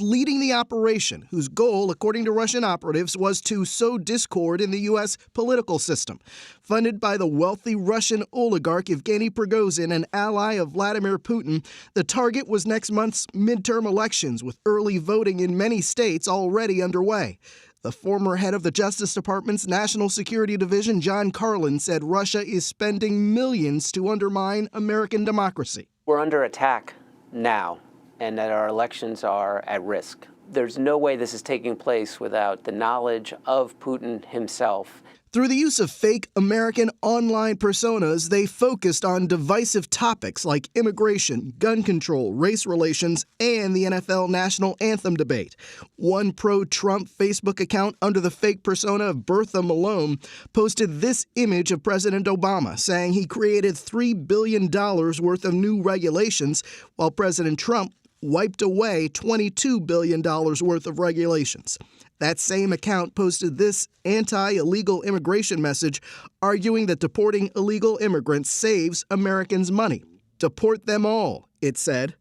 leading the operation, whose goal, according to Russian operatives, was to sow discord in the U.S. political system. Funded by the wealthy Russian oligarch Yevgeny Prigozhin, an ally of Vladimir Putin, the target was next month's midterm elections, with early voting in many states already underway. The former head of the Justice Department's National Security Division, John Carlin, said Russia is spending millions to undermine American democracy. We're under attack now, and that our elections are at risk. There's no way this is taking place without the knowledge of Putin himself. Through the use of fake American online personas, they focused on divisive topics like immigration, gun control, race relations, and the NFL national anthem debate. One pro-Trump Facebook account under the fake persona of Bertha Malone posted this image of President Obama, saying he created $3 billion worth of new regulations, while President Trump wiped away $22 billion worth of regulations. That same account posted this anti-illegal immigration message, arguing that deporting illegal immigrants saves Americans money. Deport them all, it said.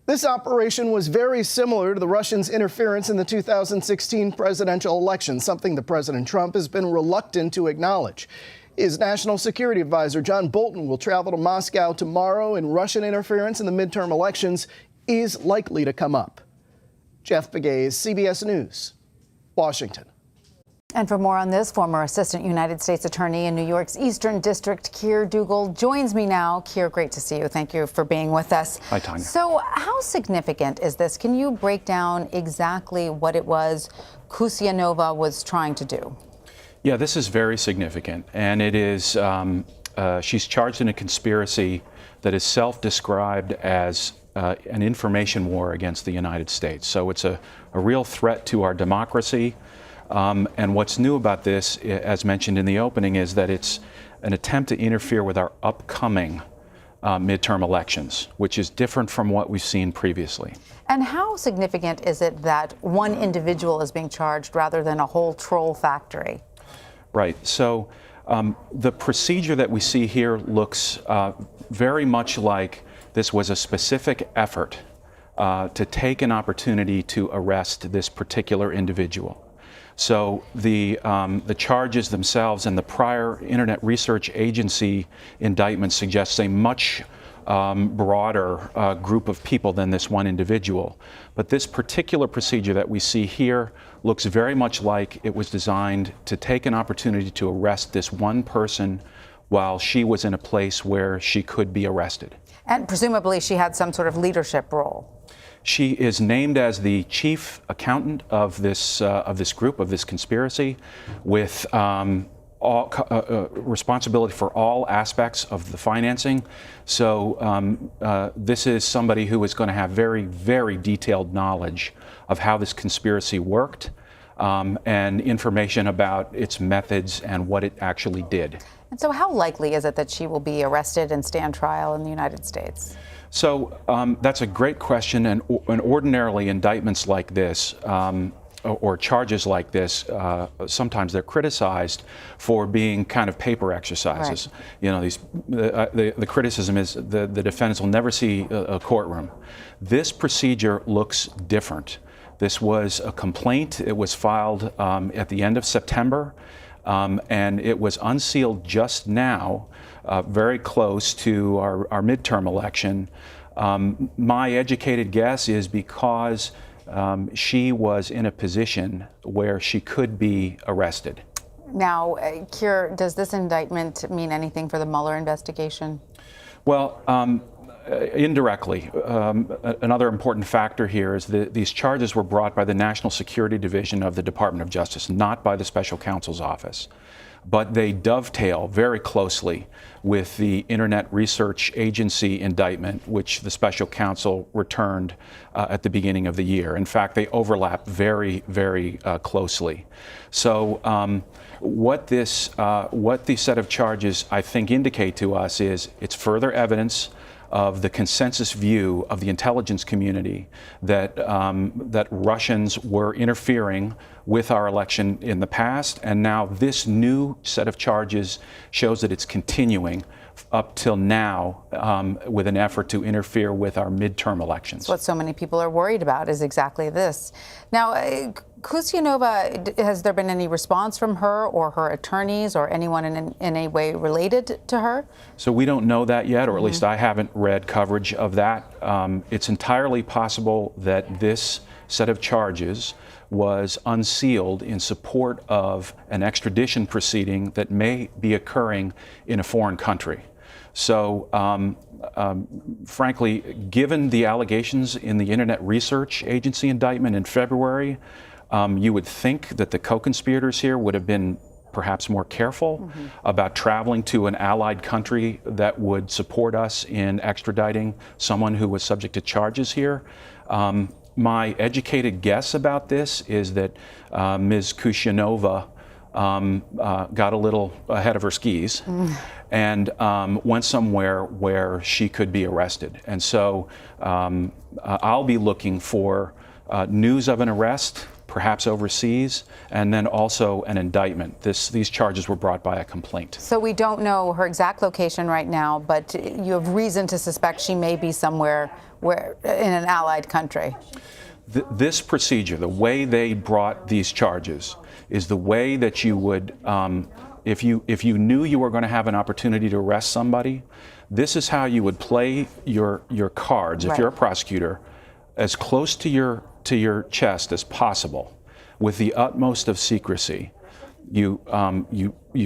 This operation was very similar to the Russians' interference in the 2016 presidential election, something that President Trump has been reluctant to acknowledge. His national security advisor, John Bolton, will travel to Moscow tomorrow, and Russian interference in the midterm elections is likely to come up. Jeff Begay, CBS News, Washington. And for more on this, former Assistant United States Attorney in New York's Eastern District, Keir Dougal, joins me now. Keir, great to see you. Thank you for being with us. Hi, Tanya. So how significant is this? Can you break down exactly what it was Kusianova was trying to do? Yeah, this is very significant. And it is, she's charged in a conspiracy that is self-described as an information war against the United States. So it's a real threat to our democracy. And what's new about this, as mentioned in the opening, is that it's an attempt to interfere with our upcoming midterm elections, which is different from what we've seen previously. And how significant is it that one individual is being charged rather than a whole troll factory? Right. So the procedure that we see here looks very much like this was a specific effort to take an opportunity to arrest this particular individual. So the charges themselves and the prior Internet Research Agency indictment suggests a much broader group of people than this one individual. But this particular procedure that we see here looks very much like it was designed to take an opportunity to arrest this one person while she was in a place where she could be arrested. And presumably she had some sort of leadership role. She is named as the chief accountant of this group, of this conspiracy, with responsibility for all aspects of the financing. So this is somebody who is going to have very, very detailed knowledge of how this conspiracy worked and information about its methods and what it actually did. And so how likely is it that she will be arrested and stand trial in the United States? So that's a great question, and ordinarily indictments like this or charges like this, sometimes they're criticized for being kind of paper exercises. Right. You know, the criticism is the defendants will never see a courtroom. This procedure looks different. This was a complaint. It was filed at the end of September, and it was unsealed just now, very close to our midterm election. My educated guess is because she was in a position where she could be arrested. Now, Keir, does this indictment mean anything for the Mueller investigation? Well, indirectly. Another important factor here is that these charges were brought by the National Security Division of the Department of Justice, not by the Special Counsel's Office. But they dovetail very closely with the Internet Research Agency indictment, which the Special Counsel returned at the beginning of the year. In fact, they overlap very, very closely. So what these set of charges, I think, indicate to us is it's further evidence of the consensus view of the intelligence community that that Russians were interfering with our election in the past, and now this new set of charges shows that it's continuing up till now with an effort to interfere with our midterm elections. What so many people are worried about is exactly this. Now, Kusinova, has there been any response from her or her attorneys or anyone in any way related to her? So we don't know that yet, or at least I haven't read coverage of that. It's entirely possible that this set of charges was unsealed in support of an extradition proceeding that may be occurring in a foreign country. So, frankly, given the allegations in the Internet Research Agency indictment in February, you would think that the co-conspirators here would have been perhaps more careful about traveling to an allied country that would support us in extraditing someone who was subject to charges here. My educated guess about this is that Ms. Kusinova got a little ahead of her skis and went somewhere where she could be arrested. And so I'll be looking for news of an arrest, perhaps overseas, and then also an indictment. These charges were brought by a complaint. So we don't know her exact location right now, but you have reason to suspect she may be somewhere in an allied country. This procedure, the way they brought these charges, is the way that you would, if you knew you were going to have an opportunity to arrest somebody, this is how you would play your cards, if you're a prosecutor, as close to your chest as possible, with the utmost of secrecy. You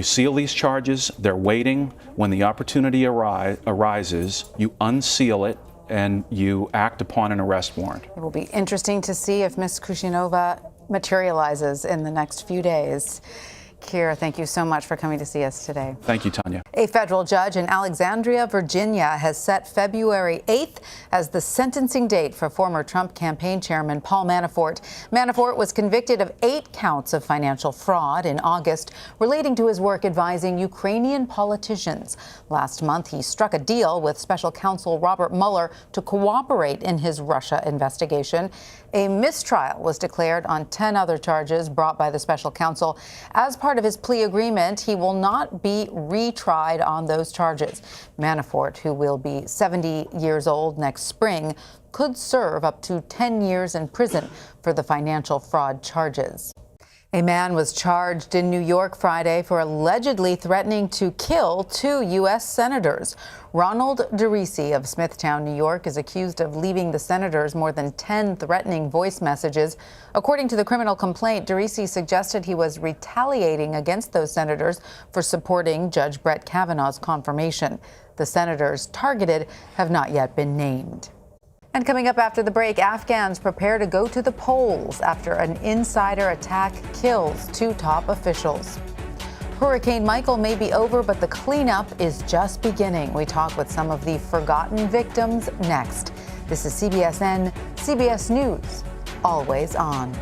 seal these charges. They're waiting. When the opportunity arises, you unseal it and you act upon an arrest warrant. It will be interesting to see if Ms. Kusinova materializes in the next few days. Kyr, thank you so much for coming to see us today. Thank you, Tanya. A federal judge in Alexandria, Virginia, has set February 8th as the sentencing date for former Trump campaign chairman Paul Manafort. Manafort was convicted of 8 counts of financial fraud in August relating to his work advising Ukrainian politicians. Last month, he struck a deal with special counsel Robert Mueller to cooperate in his Russia investigation. A mistrial was declared on 10 other charges brought by the special counsel. As part of his plea agreement, he will not be retried on those charges. Manafort, who will be 70 years old next spring, could serve up to 10 years in prison for the financial fraud charges. A man was charged in New York Friday for allegedly threatening to kill 2 U.S. senators. Ronald DeRisi of Smithtown, New York, is accused of leaving the senators more than 10 threatening voice messages. According to the criminal complaint, DeRisi suggested he was retaliating against those senators for supporting Judge Brett Kavanaugh's confirmation. The senators targeted have not yet been named. And coming up after the break, Afghans prepare to go to the polls after an insider attack kills 2 top officials. Hurricane Michael may be over, but the cleanup is just beginning. We talk with some of the forgotten victims next. This is CBSN, CBS News, always on.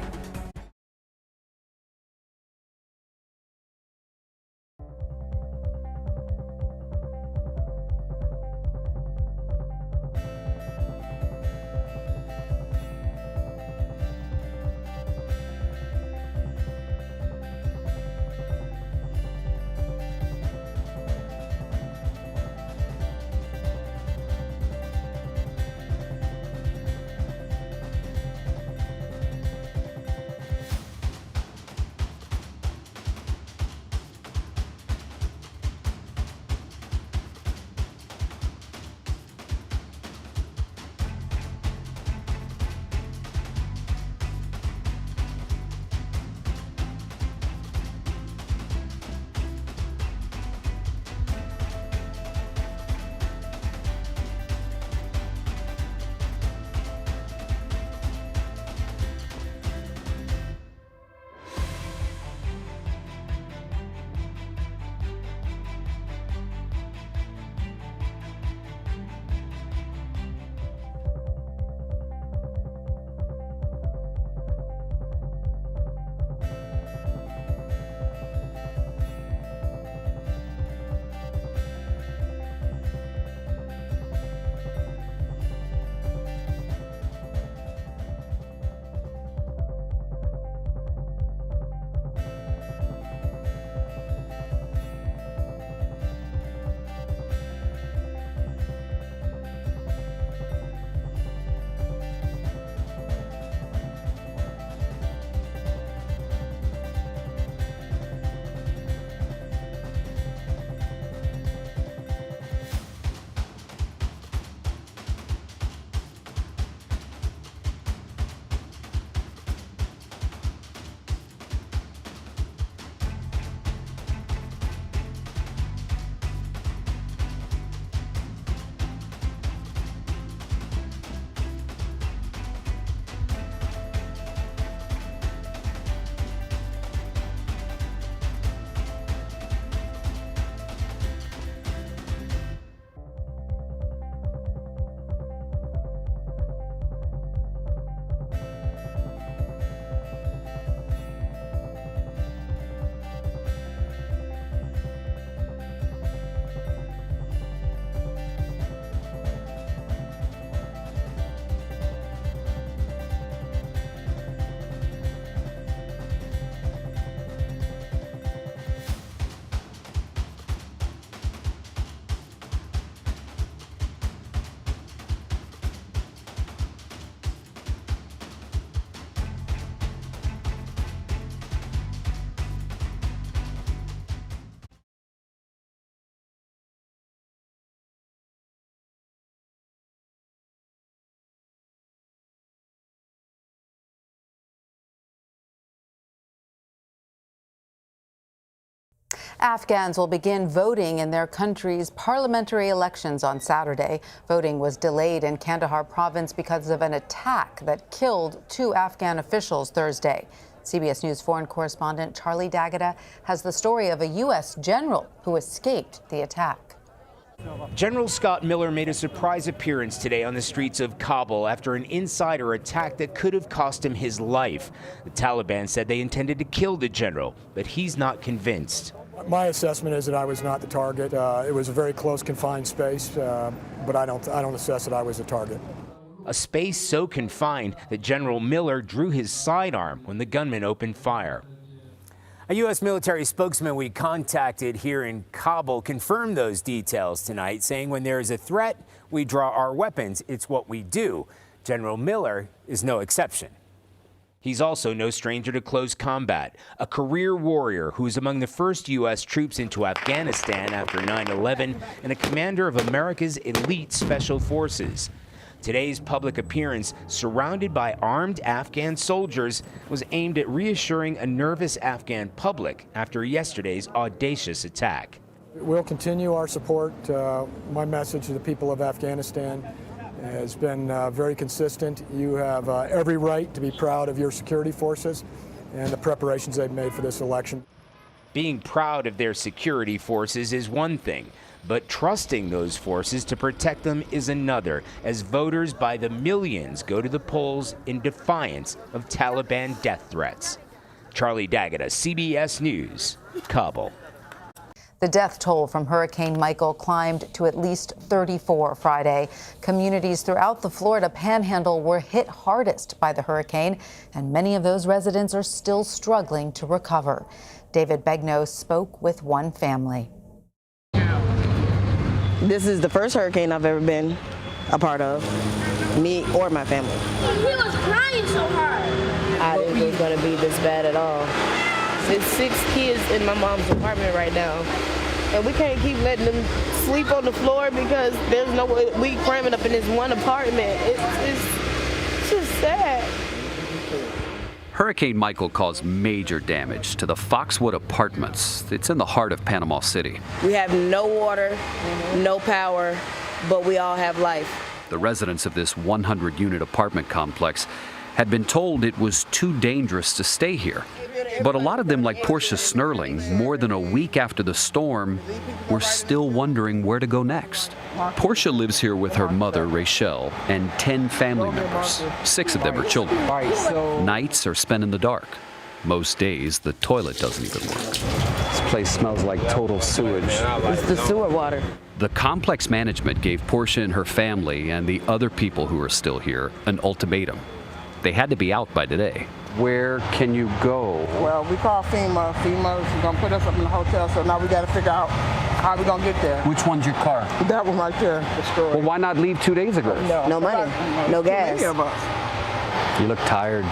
Afghans will begin voting in their country's parliamentary elections on Saturday. Voting was delayed in Kandahar province because of an attack that killed 2 Afghan officials Thursday. CBS News foreign correspondent Charlie D'Agata has the story of a U.S. general who escaped the attack. General Scott Miller made a surprise appearance today on the streets of Kabul after an insider attack that could have cost him his life. The Taliban said they intended to kill the general, but he's not convinced. My assessment is that I was not the target. It was a very close, confined space, but I don't assess that I was the target. A space so confined that General Miller drew his sidearm when the gunman opened fire. A U.S. military spokesman we contacted here in Kabul confirmed those details tonight, saying when there is a threat, we draw our weapons. It's what we do. General Miller is no exception. He's also no stranger to close combat, a career warrior who was among the first U.S. troops into Afghanistan after 9/11 and a commander of America's elite special forces. Today's public appearance, surrounded by armed Afghan soldiers, was aimed at reassuring a nervous Afghan public after yesterday's audacious attack. We'll continue our support. My message to the people of Afghanistan has been very consistent. You have every right to be proud of your security forces and the preparations they've made for this election. Being proud of their security forces is one thing, but trusting those forces to protect them is another, as voters by the millions go to the polls in defiance of Taliban death threats. Charlie D'Agata, CBS News, Kabul. The death toll from Hurricane Michael climbed to at least 34 Friday. Communities throughout the Florida Panhandle were hit hardest by the hurricane, and many of those residents are still struggling to recover. David Begnaud spoke with one family. This is the first hurricane I've ever been a part of, me or my family. He was crying so hard. I didn't think it was going to be this bad at all. There's 6 kids in my mom's apartment right now, and we can't keep letting them sleep on the floor because there's no way. We cramming up in this one apartment. It's just sad. Hurricane Michael caused major damage to the Foxwood Apartments. It's in the heart of Panama City. We have no water, no power, but we all have life. The residents of this 100-unit apartment complex had been told it was too dangerous to stay here. But a lot of them, like Portia Snerling, more than a week after the storm, were still wondering where to go next. Portia lives here with her mother, Rachel, and 10 family members. 6 of them are children. Nights are spent in the dark. Most days, the toilet doesn't even work. This place smells like total sewage. It's the sewer water. The complex management gave Portia and her family and the other people who are still here an ultimatum. They had to be out by today. Where can you go? Well, we called FEMA. FEMA's going to put us up in the hotel, so now we got to figure out how we're going to get there. Which one's your car? That one right there, destroyed. Well, why not leave 2 days ago? No money, no gas. Many of us. You look tired.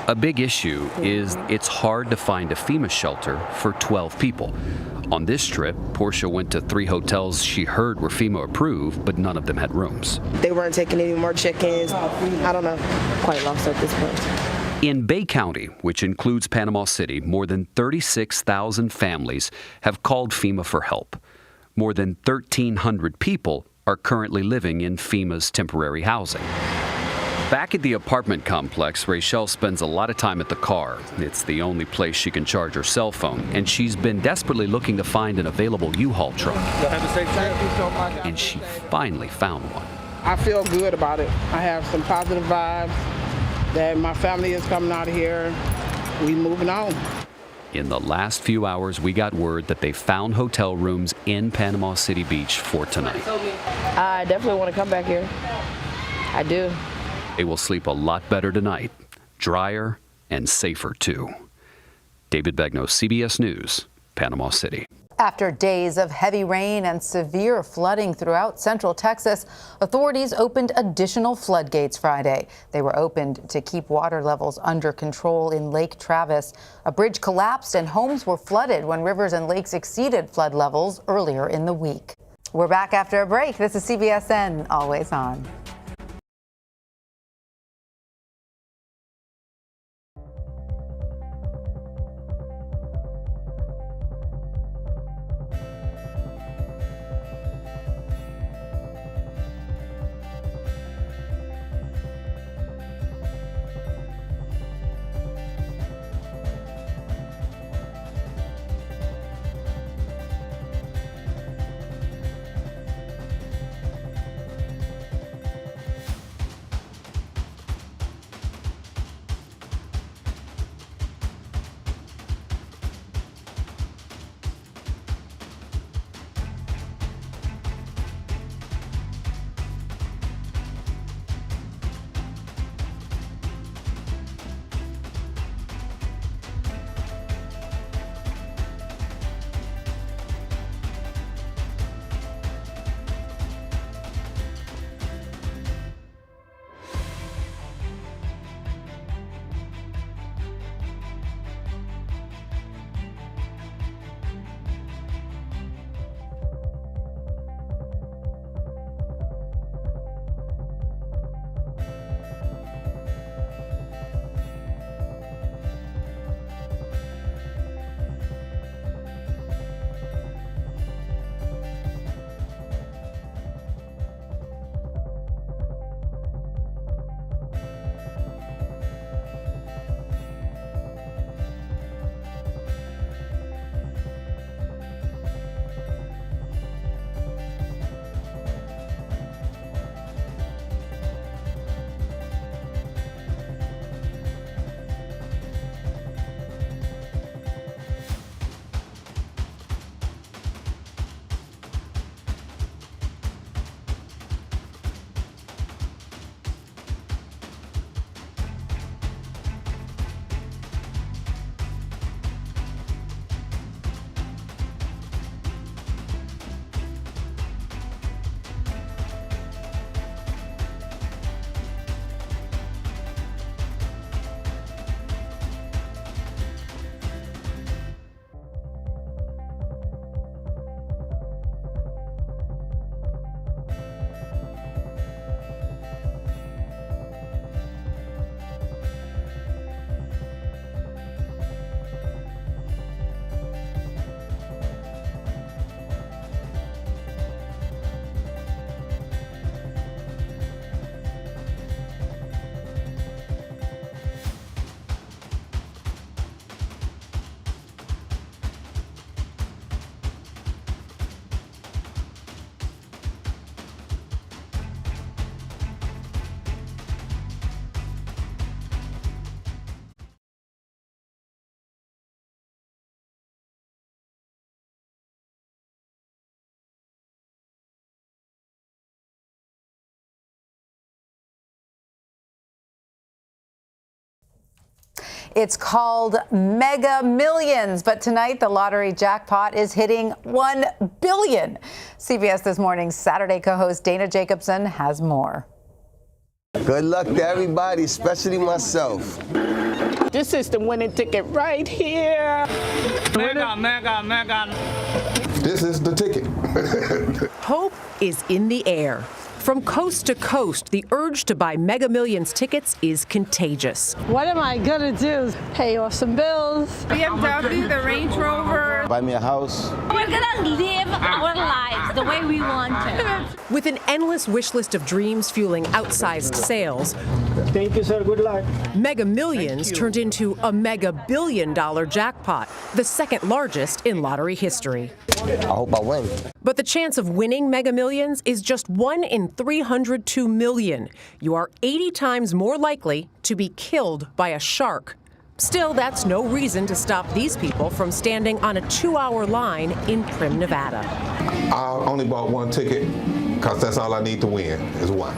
A big issue is it's hard to find a FEMA shelter for 12 people. On this trip, Portia went to 3 hotels she heard were FEMA approved, but none of them had rooms. They weren't taking any more check-ins. I don't know. Quite lost at this point. In Bay County, which includes Panama City, more than 36,000 families have called FEMA for help. More than 1,300 people are currently living in FEMA's temporary housing. Back at the apartment complex, Rachel spends a lot of time at the car. It's the only place she can charge her cell phone, and she's been desperately looking to find an available U-Haul truck. And she finally found one. I feel good about it. I have some positive vibes that my family is coming out of here. We moving on. In the last few hours, we got word that they found hotel rooms in Panama City Beach for tonight. I definitely want to come back here. I do. They will sleep a lot better tonight, drier and safer too. David Begnaud, CBS News, Panama City. After days of heavy rain and severe flooding throughout central Texas, authorities opened additional floodgates Friday. They were opened to keep water levels under control in Lake Travis. A bridge collapsed and homes were flooded when rivers and lakes exceeded flood levels earlier in the week. We're back after a break. This is CBSN Always On. It's called Mega Millions, but tonight the lottery jackpot is hitting $1 billion. CBS This Morning's Saturday co-host Dana Jacobson has more. Good luck to everybody, especially myself. This is the winning ticket right here. Mega, mega, mega. This is the ticket. Hope is in the air. From coast to coast, the urge to buy Mega Millions tickets is contagious. What am I gonna do? Pay off some bills. BMW, the Range Rover. Buy me a house. We're gonna live our lives the way we want to. With an endless wish list of dreams fueling outsized sales, thank you, sir. Good luck. Mega Millions turned into a mega billion-dollar jackpot, the second largest in lottery history. I hope I win. But the chance of winning Mega Millions is just 1 in 302 million. You are 80 times more likely to be killed by a shark. Still, that's no reason to stop these people from standing on a 2-hour line in Prim, Nevada. I only bought one ticket because that's all I need to win is one.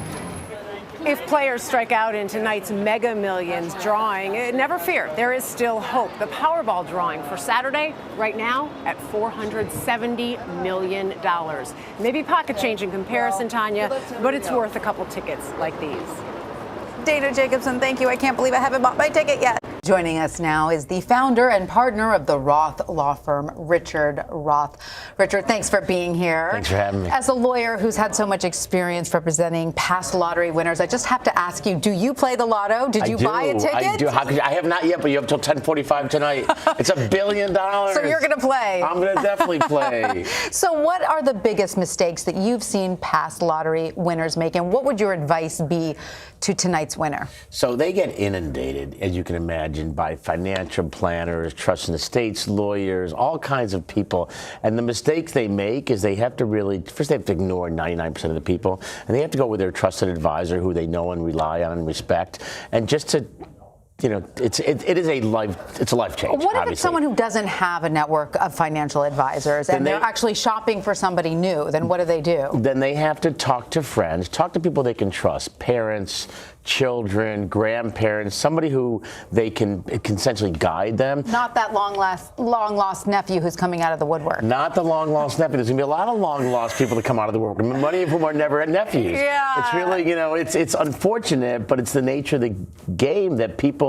If players strike out in tonight's Mega Millions drawing, never fear, there is still hope. The Powerball drawing for Saturday, right now, at $470 million. Maybe pocket change in comparison, Tanya, but it's worth a couple tickets like these. Dana Jacobson, thank you. I can't believe I haven't bought my ticket yet. Joining us now is the founder and partner of the Roth law firm, Richard Roth. Richard, thanks for being here. Thanks for having me. As a lawyer who's had so much experience representing past lottery winners, I just have to ask you, do you play the lotto? Did you buy a ticket? I do. I have not yet, but you have till 10:45 tonight. It's $1 billion. So you're going to play. I'm going to definitely play. So what are the biggest mistakes that you've seen past lottery winners make, and what would your advice be to tonight's winner? So they get inundated, as you can imagine, by financial planners, trust in the states, lawyers, all kinds of people. And the mistakes they make is they have to first they have to ignore 99% of the people, and they have to go with their trusted advisor who they know and rely on and respect, and just to, it's a life change. What if obviously. it's someone who doesn't have a network of financial advisors and they're actually shopping for somebody new? Then what do? Then they have to talk to friends, talk to people they can trust, parents, children, grandparents, somebody who they can essentially guide them. Not that long lost nephew who's coming out of the woodwork. Not the long lost nephew. There's gonna be a lot of long lost people that come out of the woodwork. Many of whom are never nephews. Yeah. It's really, it's unfortunate, but it's the nature of the game that people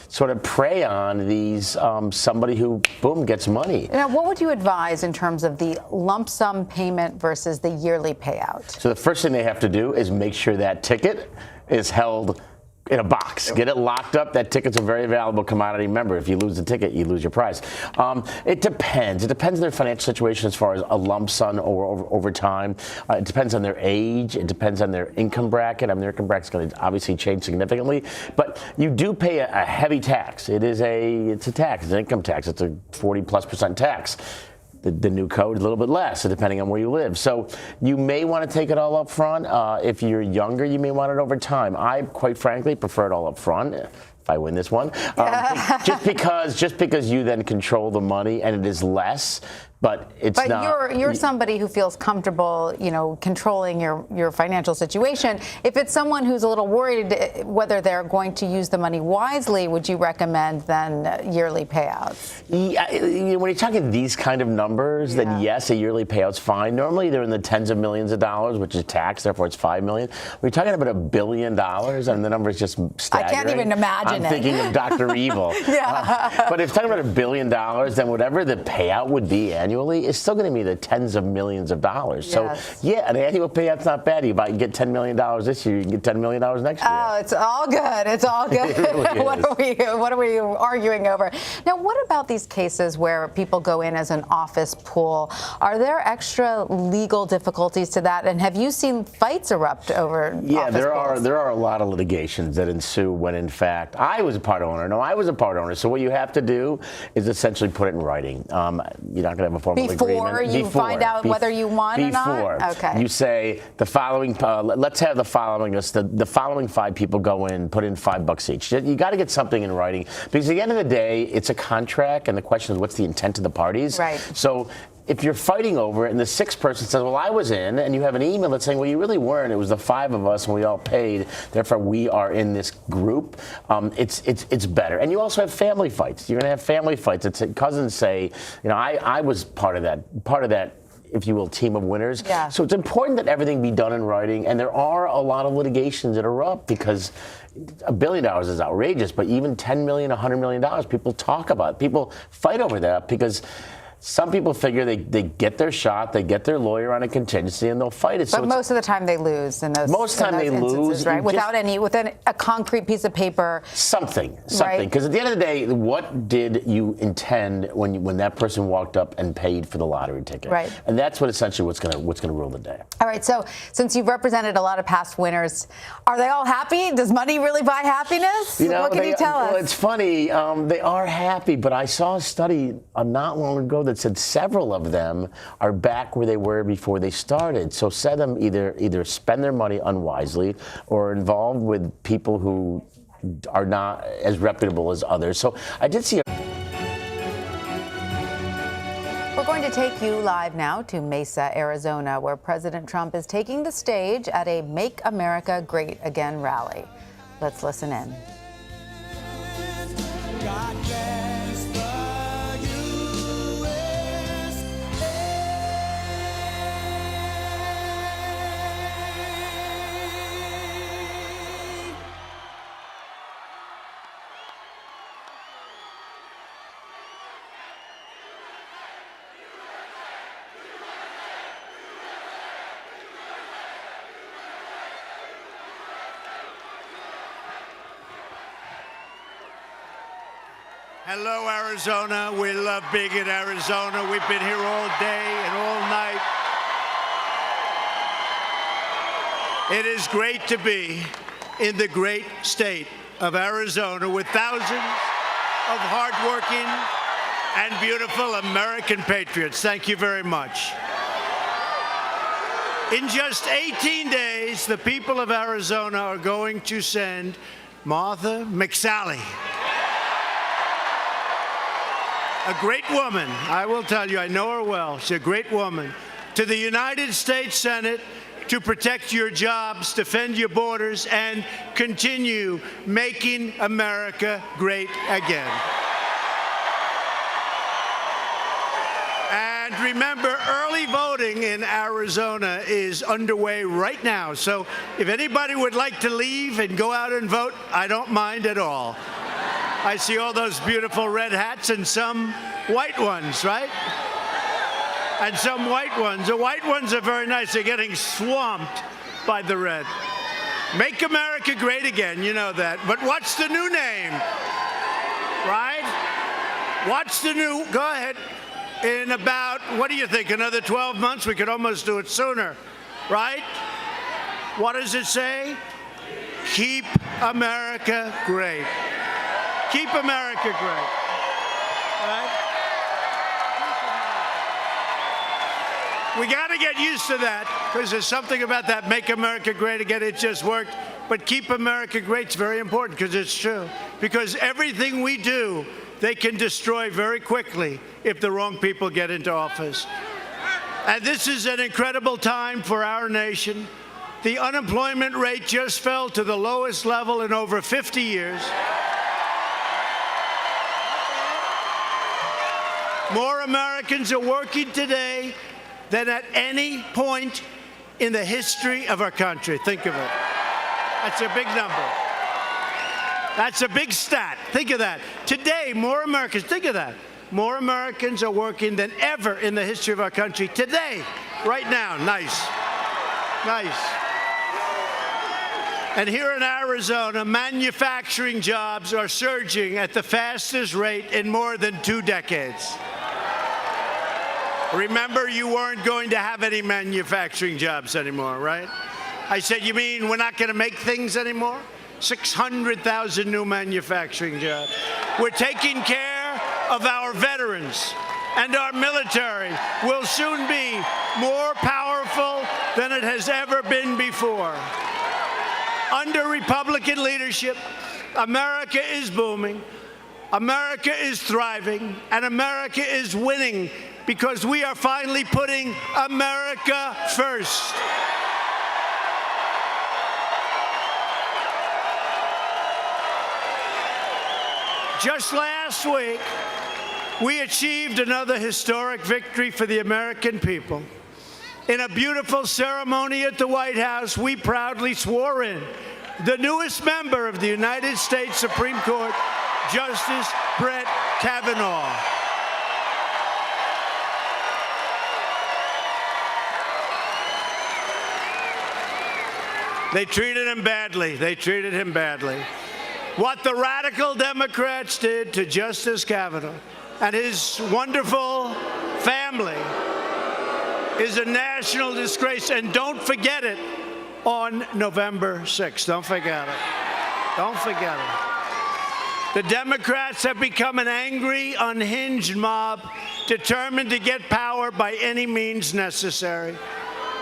sort of prey on these somebody who boom gets money. Now, what would you advise in terms of the lump sum payment versus the yearly payout? So the first thing they have to do is make sure that ticket is held in a box. Get it locked up. That ticket's a very valuable commodity. Remember, if you lose the ticket, you lose your prize. It depends. It depends on their financial situation as far as a lump sum or over time. It depends on their age. It depends on their income bracket. I mean, their income bracket's going to obviously change significantly. But you do pay a heavy tax. It's a tax. It's an income tax. It's a 40+% tax. The new code, a little bit less, depending on where you live. So you may want to take it all up front. If you're younger, you may want it over time. I, quite frankly, prefer it all up front. If I win this one, just because you then control the money and it is less. But it's not. But you're somebody who feels comfortable, controlling your financial situation. If it's someone who's a little worried whether they're going to use the money wisely, would you recommend then yearly payouts? Yeah, when you're talking these kind of numbers, then yes, a yearly payout's fine. Normally they're in the tens of millions of dollars, which is taxed, therefore it's $5 million. When you're talking about $1 billion, and the number is just staggering. I can't even imagine I'm thinking of Dr. Evil. Yeah. But if you're talking about $1 billion, then whatever the payout would be annually, it's still going to be the tens of millions of dollars. Yes. So, yeah, an annual payout's not bad. You might get $10 million this year, you can get $10 million next year. Oh, it's all good. It's all good. It really What are we arguing over? Now, what about these cases where people go in as an office pool? Are there extra legal difficulties to that? And have you seen fights erupt over office pools? There are a lot of litigations that ensue when, in fact, I was a part owner. No, I was a part owner. So what you have to do is essentially put it in writing. You're not going to have a formal agreement. Before you find out whether you won or not? Okay. You say the following, let's have the following, the following 5 people go in, put in $5 each. You got to get something in writing because at the end of the day, it's a contract and the question is what's the intent of the parties. Right. So if you're fighting over it and the sixth person says, well, I was in, and you have an email that's saying, well, you really weren't. It was the five of us and we all paid. Therefore, we are in this group. It's better. And you also have family fights. You're going to have family fights. Cousins say, I was part of that, if you will, team of winners. Yeah. So it's important that everything be done in writing. And there are a lot of litigations that are up because $1 billion is outrageous, but even $10 million, $100 million, people talk about it. People fight over that because some people figure they get their shot, they get their lawyer on a contingency, and they'll fight it. But most of the time they lose in those. Most of the time they lose, right? Without a concrete piece of paper. Something. Right? Because at the end of the day, what did you intend when that person walked up and paid for the lottery ticket? Right. And that's what's gonna rule the day. All right. So since you've represented a lot of past winners, are they all happy? Does money really buy happiness? What can you tell us? Well, it's funny. They are happy, but I saw a study not long ago that said several of them are back where they were before they started. So some of them either spend their money unwisely or involved with people who are not as reputable as others. So I did see We're going to take you live now to Mesa, Arizona, where President Trump is taking the stage at a Make America Great Again rally. Let's listen in. God bless the Hello, Arizona. We love being in Arizona. We've been here all day and all night. It is great to be in the great state of Arizona with thousands of hardworking and beautiful American patriots. Thank you very much. In just 18 days, the people of Arizona are going to send Martha McSally, a great woman. I will tell you, I know her well. She's a great woman. To the United States Senate to protect your jobs, defend your borders, and continue making America great again. And remember, early voting in Arizona is underway right now. So if anybody would like to leave and go out and vote, I don't mind at all. I see all those beautiful red hats and some white ones, right? And some white ones. The white ones are very nice. They're getting swamped by the red. Make America great again, you know that. But what's the new name? Right? What's the new? Go ahead. In about, what do you think, another 12 months? We could almost do it sooner, right? What does it say? Keep America great. Keep America great. Right? We got to get used to that because there's something about that Make America Great Again. It just worked. But Keep America Great is very important because it's true. Because everything we do, they can destroy very quickly if the wrong people get into office. And this is an incredible time for our nation. The unemployment rate just fell to the lowest level in over 50 years. More Americans are working today than at any point in the history of our country. Think of it. That's a big number. That's a big stat. Think of that. Today, more Americans, think of that. More Americans are working than ever in the history of our country. Today, right now. Nice. Nice. And here in Arizona, manufacturing jobs are surging at the fastest rate in more than 2 decades. Remember, you weren't going to have any manufacturing jobs anymore, right? I said, you mean we're not going to make things anymore? 600,000 new manufacturing jobs. We're taking care of our veterans, and our military will soon be more powerful than it has ever been before. Under Republican leadership, America is booming, America is thriving, and America is winning because we are finally putting America first. Just last week, we achieved another historic victory for the American people. In a beautiful ceremony at the White House, we proudly swore in the newest member of the United States Supreme Court, Justice Brett Kavanaugh. They treated him badly. They treated him badly. What the radical Democrats did to Justice Kavanaugh and his wonderful family is a national disgrace. And don't forget it on November 6th. Don't forget it. Don't forget it. The Democrats have become an angry, unhinged mob determined to get power by any means necessary.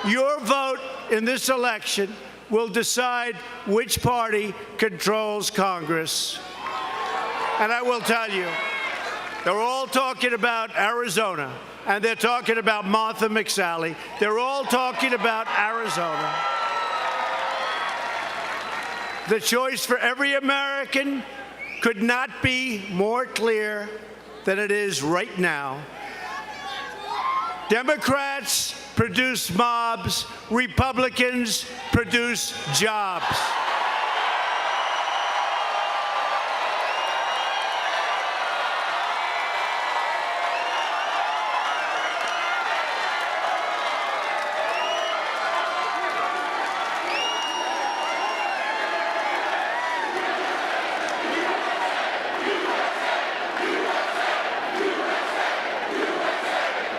Your vote in this election will decide which party controls Congress. And I will tell you, they're all talking about Arizona, and they're talking about Martha McSally. They're all talking about Arizona. The choice for every American could not be more clear than it is right now. Democrats produce mobs, Republicans produce jobs.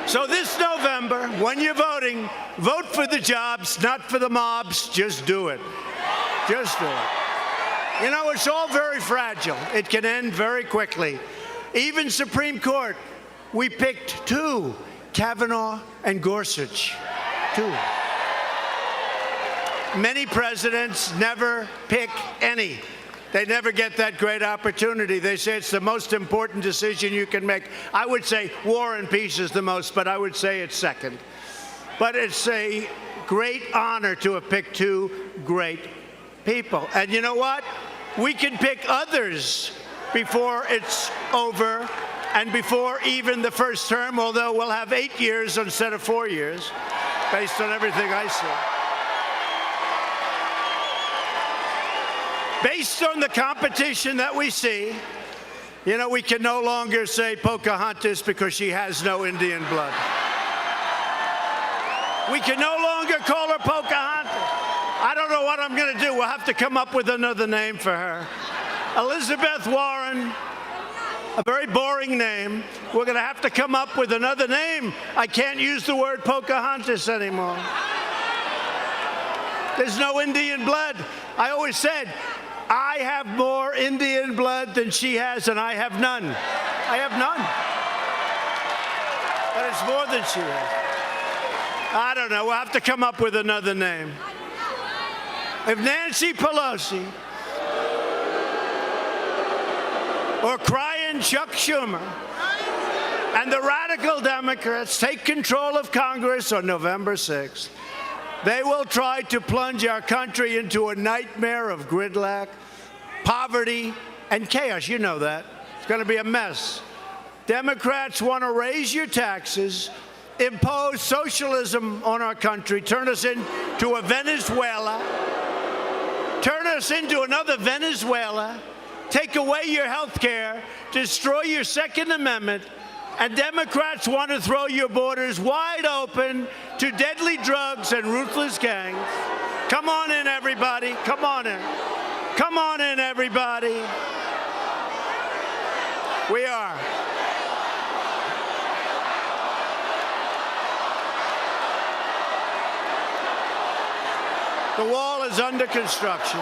So this November, when you're voting, vote for the jobs, not for the mobs. Just do it. Just do it. You know, it's all very fragile. It can end very quickly. Even Supreme Court, we picked two, Kavanaugh and Gorsuch. Two. Many presidents never pick any. They never get that great opportunity. They say it's the most important decision you can make. I would say war and peace is the most, but I would say it's second. But it's a great honor to have picked two great people. And you know what? We can pick others before it's over and before even the first term, although we'll have 8 years instead of 4 years, based on everything I see. Based on the competition that we see, you know, we can no longer say Pocahontas because she has no Indian blood. We can no longer call her Pocahontas. I don't know what I'm going to do. We'll have to come up with another name for her. Elizabeth Warren, a very boring name. We're going to have to come up with another name. I can't use the word Pocahontas anymore. There's no Indian blood. I always said, I have more Indian blood than she has, and I have none. I have none. But it's more than she has. I don't know. We'll have to come up with another name. If Nancy Pelosi or crying Chuck Schumer and the radical Democrats take control of Congress on November 6th, they will try to plunge our country into a nightmare of gridlock, poverty, and chaos. You know that. It's going to be a mess. Democrats want to raise your taxes, impose socialism on our country, turn us into a Venezuela, turn us into another Venezuela, take away your health care, destroy your Second Amendment, and Democrats want to throw your borders wide open to deadly drugs and ruthless gangs. Come on in, everybody. Come on in. Come on in, everybody. We are. The wall is under construction.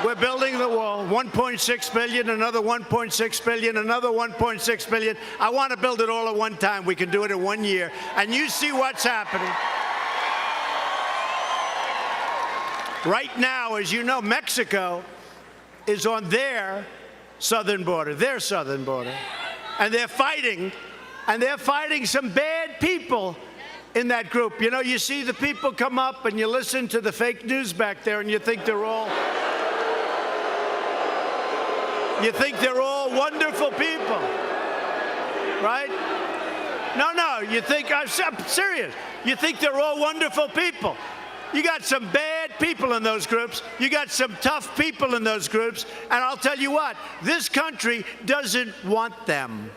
We're building the wall, 1.6 billion, another 1.6 billion, another 1.6 billion. I want to build it all at one time. We can do it in 1 year. And you see what's happening. Right now, as you know, Mexico is on their southern border, and they're fighting And they're fighting some bad people in that group. You know, you see the people come up and you listen to the fake news back there and you think they're all wonderful people, right? No, you think, I'm serious. You think they're all wonderful people. You got some bad people in those groups. You got some tough people in those groups. And I'll tell you what, this country doesn't want them,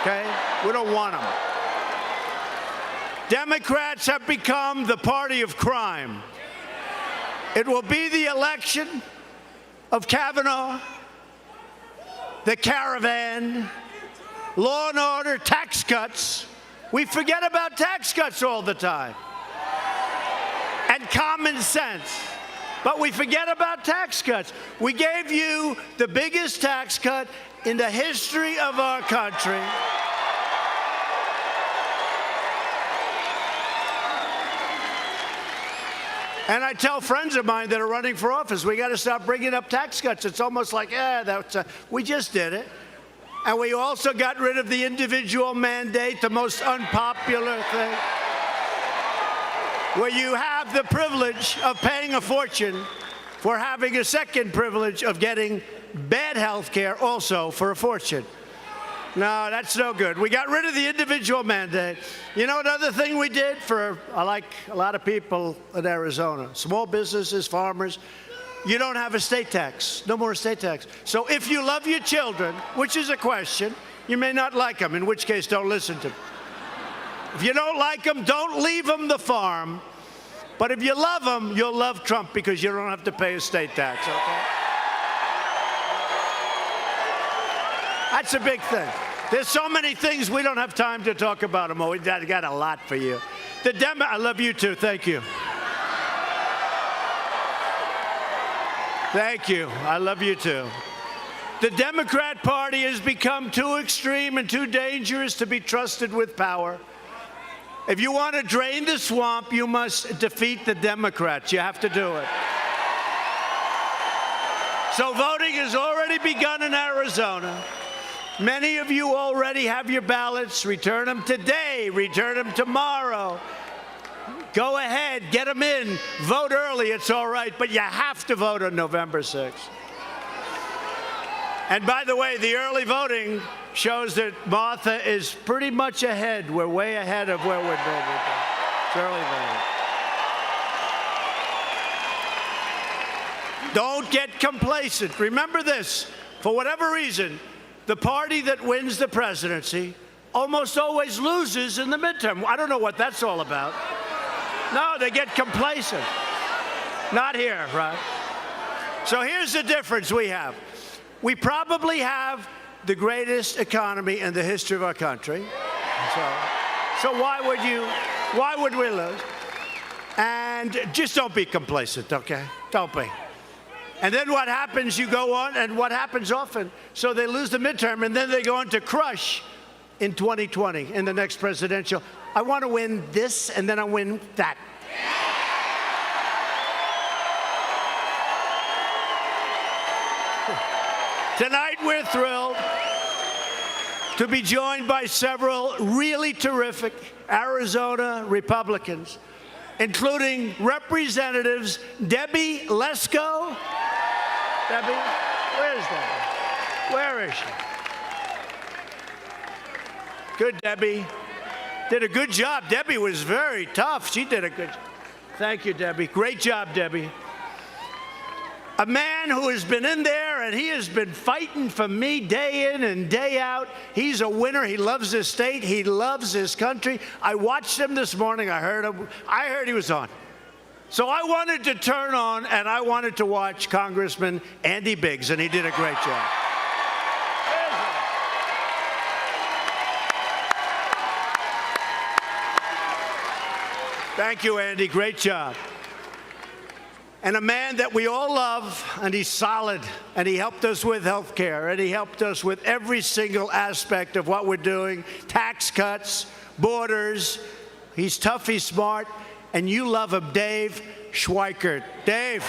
okay? We don't want them. Democrats have become the party of crime. It will be the election of Kavanaugh, the caravan, law and order, tax cuts. We forget about tax cuts all the time. And common sense. But we forget about tax cuts. We gave you the biggest tax cut in the history of our country. And I tell friends of mine that are running for office, we got to stop bringing up tax cuts. It's almost like, we just did it. And we also got rid of the individual mandate, the most unpopular thing, where you have the privilege of paying a fortune for having a second privilege of getting bad health care also for a fortune. No, that's no good. We got rid of the individual mandate. You know another thing we did for, like a lot of people in Arizona, small businesses, farmers, you don't have a state tax. No more estate tax. So if you love your children, which is a question, you may not like them, in which case don't listen to them. If you don't like them, don't leave them the farm. But if you love them, you'll love Trump because you don't have to pay a state tax, okay? That's a big thing. There's so many things we don't have time to talk about them. We got a lot for you. I love you too. Thank you. Thank you. I love you too. The Democrat Party has become too extreme and too dangerous to be trusted with power. If you want to drain the swamp, you must defeat the Democrats. You have to do it. So voting has already begun in Arizona. Many of you already have your ballots. Return them today. Return them tomorrow. Go ahead. Get them in. Vote early. It's all right. But you have to vote on November 6th. And by the way, the early voting shows that Martha is pretty much ahead. We're way ahead of where we're going. It's early voting. Don't get complacent. Remember this. For whatever reason, the party that wins the presidency almost always loses in the midterm. I don't know what that's all about. No, they get complacent. Not here, right? So here's the difference we have. We probably have the greatest economy in the history of our country. So why would we lose? And just don't be complacent, okay? Don't be. And then what happens, you go on, and what happens often, so they lose the midterm, and then they go on to crush in 2020, in the next presidential. I want to win this, and then I win that. Tonight, we're thrilled to be joined by several really terrific Arizona Republicans, including Representatives Debbie Lesko. Debbie, where is Debbie? Where is she? Good, Debbie. Did a good job. Debbie was very tough. She did a good job. Thank you, Debbie. Great job, Debbie. A man who has been in there and he has been fighting for me day in and day out. He's a winner. He loves his state. He loves his country. I watched him this morning. I heard he was on. So I wanted to turn on and I wanted to watch Congressman Andy Biggs, and he did a great job. Thank you, Andy. Great job. And a man that we all love, and he's solid, and he helped us with health care, and he helped us with every single aspect of what we're doing, tax cuts, borders. He's tough, he's smart, and you love him, Dave Schweikert. Dave.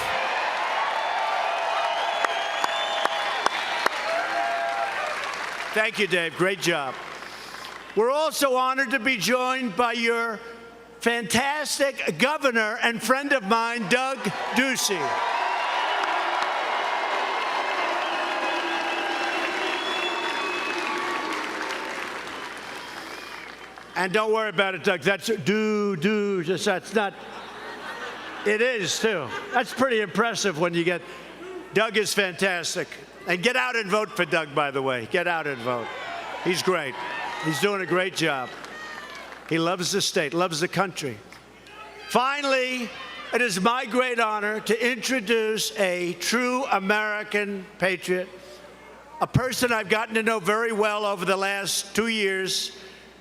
Thank you, Dave. Great job. We're also honored to be joined by your fantastic governor and friend of mine, Doug Ducey. And don't worry about it, Doug. That's that's not. It is, too. That's pretty impressive when you get. Doug is fantastic. And get out and vote for Doug, by the way. Get out and vote. He's great. He's doing a great job. He loves the state, loves the country. Finally, it is my great honor to introduce a true American patriot, a person I've gotten to know very well over the last 2 years.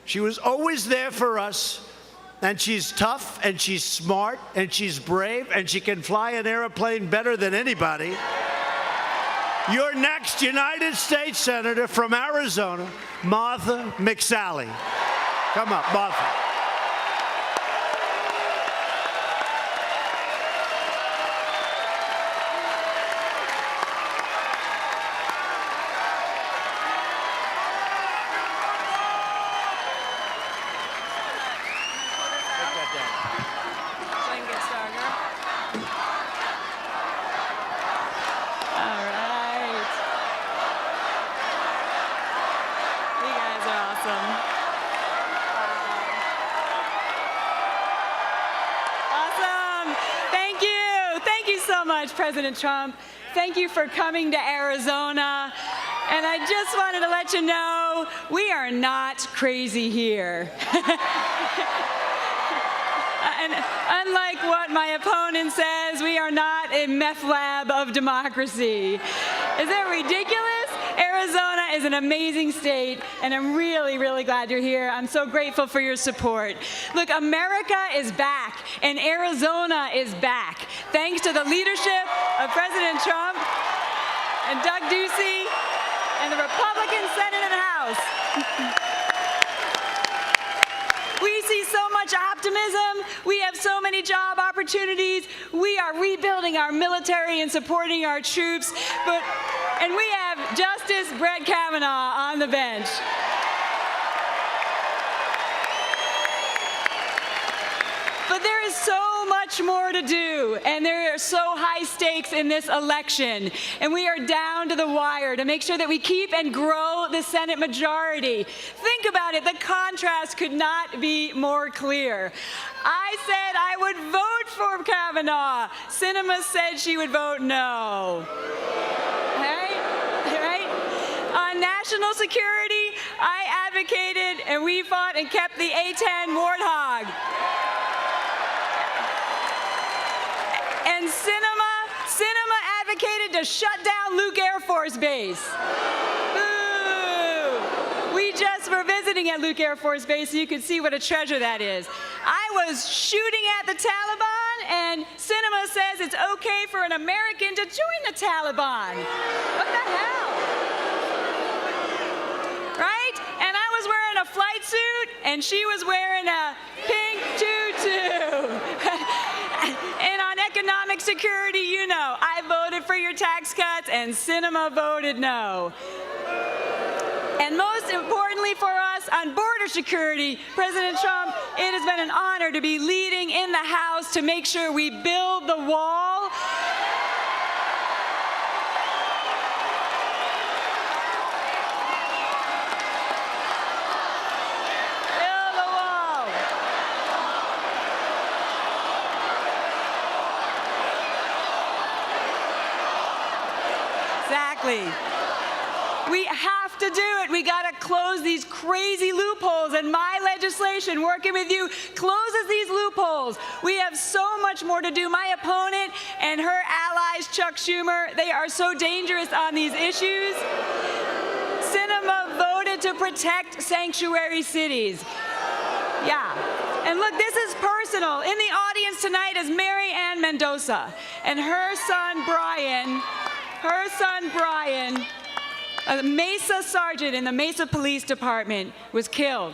She was always there for us, and she's tough, and she's smart, and she's brave, and she can fly an airplane better than anybody. Your next United States Senator from Arizona, Martha McSally. Come up, Martha. President Trump, thank you for coming to Arizona. And I just wanted to let you know, we are not crazy here. And unlike what my opponent says, we are not a meth lab of democracy. Is that ridiculous? Arizona is an amazing state, and I'm really, really glad you're here. I'm so grateful for your support. Look, America is back, and Arizona is back. Thanks to the leadership of President Trump and Doug Ducey and the Republican Senate and House. We see so much optimism. We have so many job opportunities. We are rebuilding our military and supporting our troops. And we have Justice Brett Kavanaugh on the bench. But there is so much more to do, and there are so high stakes in this election, and we are down to the wire to make sure that we keep and grow the Senate majority. Think about it, the contrast could not be more clear. I said I would vote for Kavanaugh. Sinema said she would vote no. Right? On national security, I advocated and we fought and kept the A-10 Warthog. And Sinema advocated to shut down Luke Air Force Base. Boo! We just were visiting at Luke Air Force Base so you could see what a treasure that is. I was shooting at the Taliban, and Sinema says it's okay for an American to join the Taliban. What the hell? Right? And I was wearing a flight suit, and she was wearing a pink tutu. And on economic security, you know, I voted for your tax cuts, and Sinema voted no. And most importantly for us, on border security, President Trump, it has been an honor to be leading in the House to make sure we build the wall. Exactly. We have to do it. We got to close these crazy loopholes, and my legislation, working with you, closes these loopholes. We have so much more to do. My opponent and her allies, Chuck Schumer, they are so dangerous on these issues. Sinema voted to protect sanctuary cities. Yeah. And look, this is personal. In the audience tonight is Mary Ann Mendoza, and her son Brian, a Mesa sergeant in the Mesa Police Department, was killed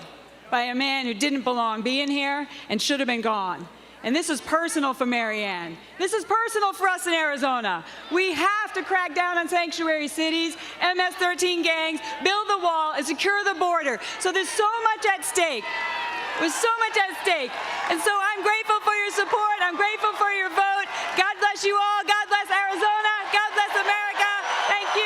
by a man who didn't belong being here and should have been gone. And this is personal for Marianne. This is personal for us in Arizona. We have to crack down on sanctuary cities, MS-13 gangs, build the wall, and secure the border. So there's so much at stake. There's so much at stake. And so I'm grateful for your support. I'm grateful for your vote. God bless you all. God bless Arizona. God bless America. Thank you.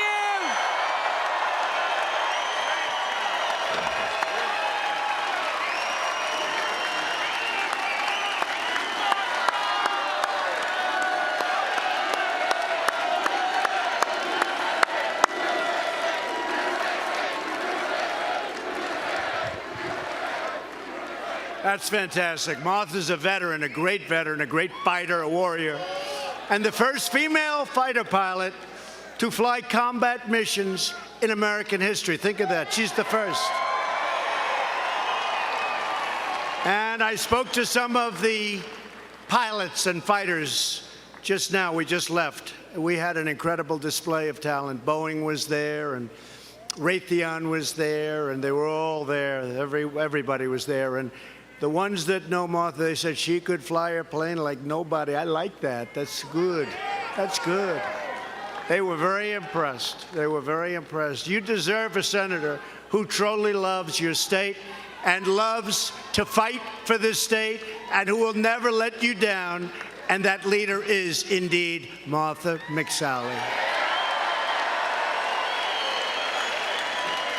That's fantastic. Martha's a veteran, a great fighter, a warrior, and the first female fighter pilot to fly combat missions in American history. Think of that. She's the first. And I spoke to some of the pilots and fighters just now. We just left. We had an incredible display of talent. Boeing was there, and Raytheon was there, and they were all there. Everybody was there. And the ones that know Martha, they said she could fly her plane like nobody. I like that. That's good. That's good. They were very impressed. They were very impressed. You deserve a senator who truly loves your state and loves to fight for this state and who will never let you down. And that leader is indeed Martha McSally.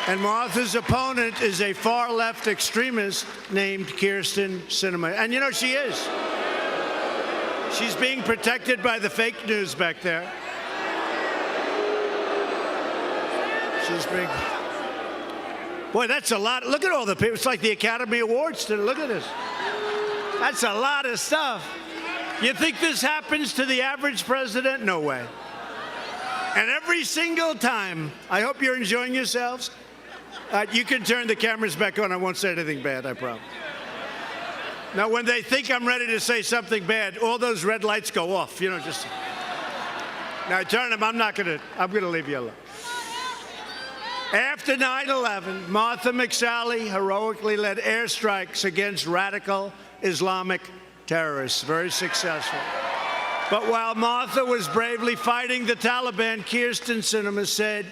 And Martha's opponent is a far-left extremist named Kyrsten Sinema. And you know, she is. She's being protected by the fake news back there. She's being... Boy, that's a lot. Look at all the people. It's like the Academy Awards today. Look at this. That's a lot of stuff. You think this happens to the average president? No way. And every single time, I hope you're enjoying yourselves. You can turn the cameras back on. I won't say anything bad, I promise. Now, when they think I'm ready to say something bad, all those red lights go off. You know, just... Now, turn them. I'm going to leave you alone. After 9/11, Martha McSally heroically led airstrikes against radical Islamic terrorists. Very successful. But while Martha was bravely fighting the Taliban, Kyrsten Sinema said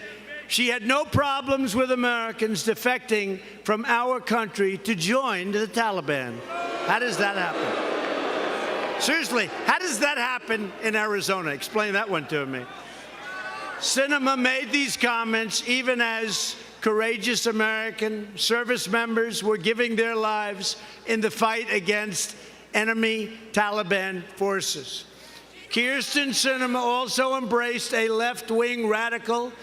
she had no problems with Americans defecting from our country to join the Taliban. How does that happen? Seriously, how does that happen in Arizona? Explain that one to me. Sinema made these comments even as courageous American service members were giving their lives in the fight against enemy Taliban forces. Kyrsten Sinema also embraced a left-wing radical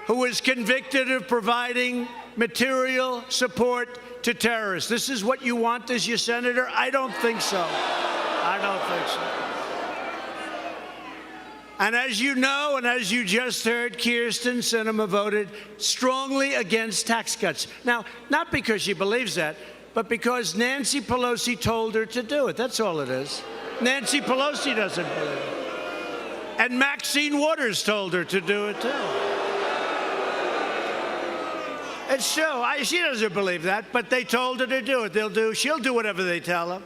who was convicted of providing material support to terrorists. This is what you want as your senator? I don't think so. I don't think so. And as you know, and as you just heard, Kyrsten Sinema voted strongly against tax cuts. Now, not because she believes that, but because Nancy Pelosi told her to do it. That's all it is. Nancy Pelosi doesn't believe it. And Maxine Waters told her to do it, too. It's true. She doesn't believe that, but they told her to do it. She'll do whatever they tell her.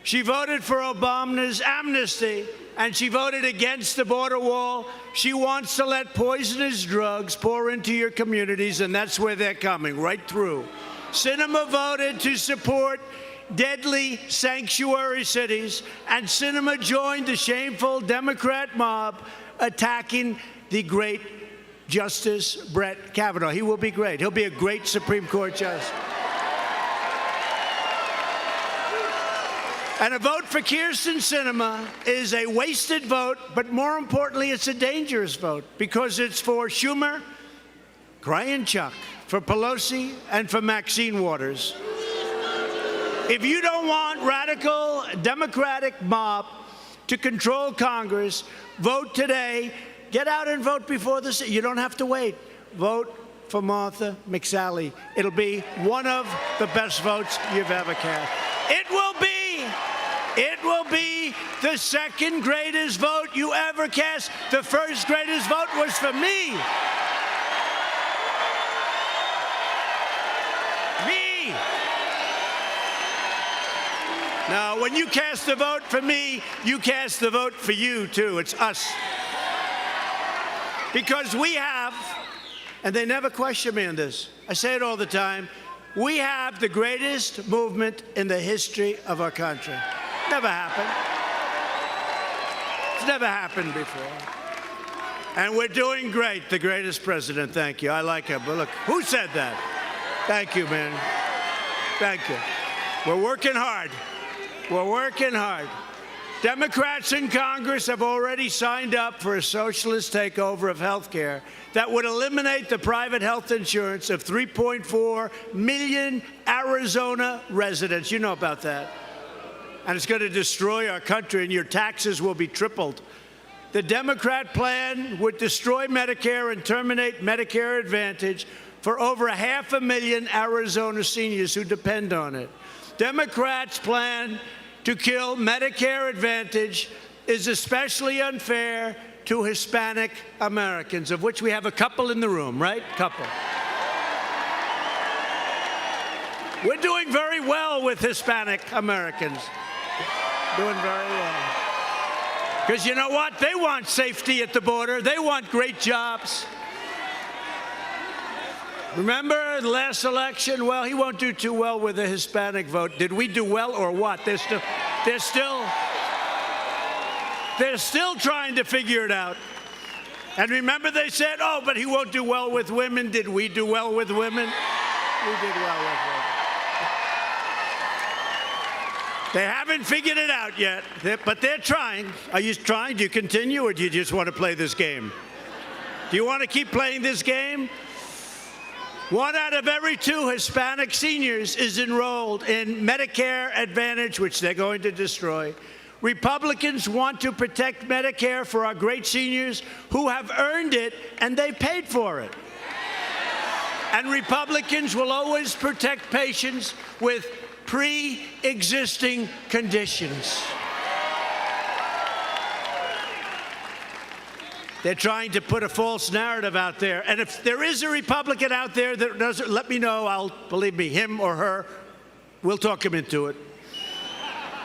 She voted for Obama's amnesty, and she voted against the border wall. She wants to let poisonous drugs pour into your communities, and that's where they're coming, right through. Sinema voted to support deadly sanctuary cities, and Sinema joined the shameful Democrat mob attacking the great Justice Brett Kavanaugh. He will be great. He'll be a great Supreme Court justice. And a vote for Kyrsten Sinema is a wasted vote, but more importantly, it's a dangerous vote because it's for Schumer, Brian Chuck, for Pelosi, and for Maxine Waters. If you don't want radical Democratic mob to control Congress, vote today. Get out and vote before the... You don't have to wait. Vote for Martha McSally. It'll be one of the best votes you've ever cast. It will be the second greatest vote you ever cast. The first greatest vote was for me. Me. No, when you cast the vote for me, you cast the vote for you, too. It's us. Because we have, and they never question me on this, I say it all the time, we have the greatest movement in the history of our country. Never happened. It's never happened before. And we're doing great. The greatest president, thank you. I like him. But look, who said that? Thank you, man. Thank you. We're working hard. We're working hard. Democrats in Congress have already signed up for a socialist takeover of health care that would eliminate the private health insurance of 3.4 million Arizona residents. You know about that. And it's going to destroy our country, and your taxes will be tripled. The Democrat plan would destroy Medicare and terminate Medicare Advantage for over 500,000 Arizona seniors who depend on it. Democrats' plan to kill Medicare Advantage is especially unfair to Hispanic Americans, of which we have a couple in the room, right? Couple. We're doing very well with Hispanic Americans. Doing very well. Because you know what? They want safety at the border. They want great jobs. Remember the last election? Well, he won't do too well with the Hispanic vote. Did we do well or what? They're still trying to figure it out. And remember they said, oh, but he won't do well with women. Did we do well with women? We did well with women. They haven't figured it out yet, but they're trying. Are you trying? Do you continue, or do you just want to play this game? Do you want to keep playing this game? 1 out of every 2 Hispanic seniors is enrolled in Medicare Advantage, which they're going to destroy. Republicans want to protect Medicare for our great seniors who have earned it and they paid for it. And Republicans will always protect patients with pre-existing conditions. They're trying to put a false narrative out there. And if there is a Republican out there that doesn't, let me know. Believe me, him or her, we'll talk him into it.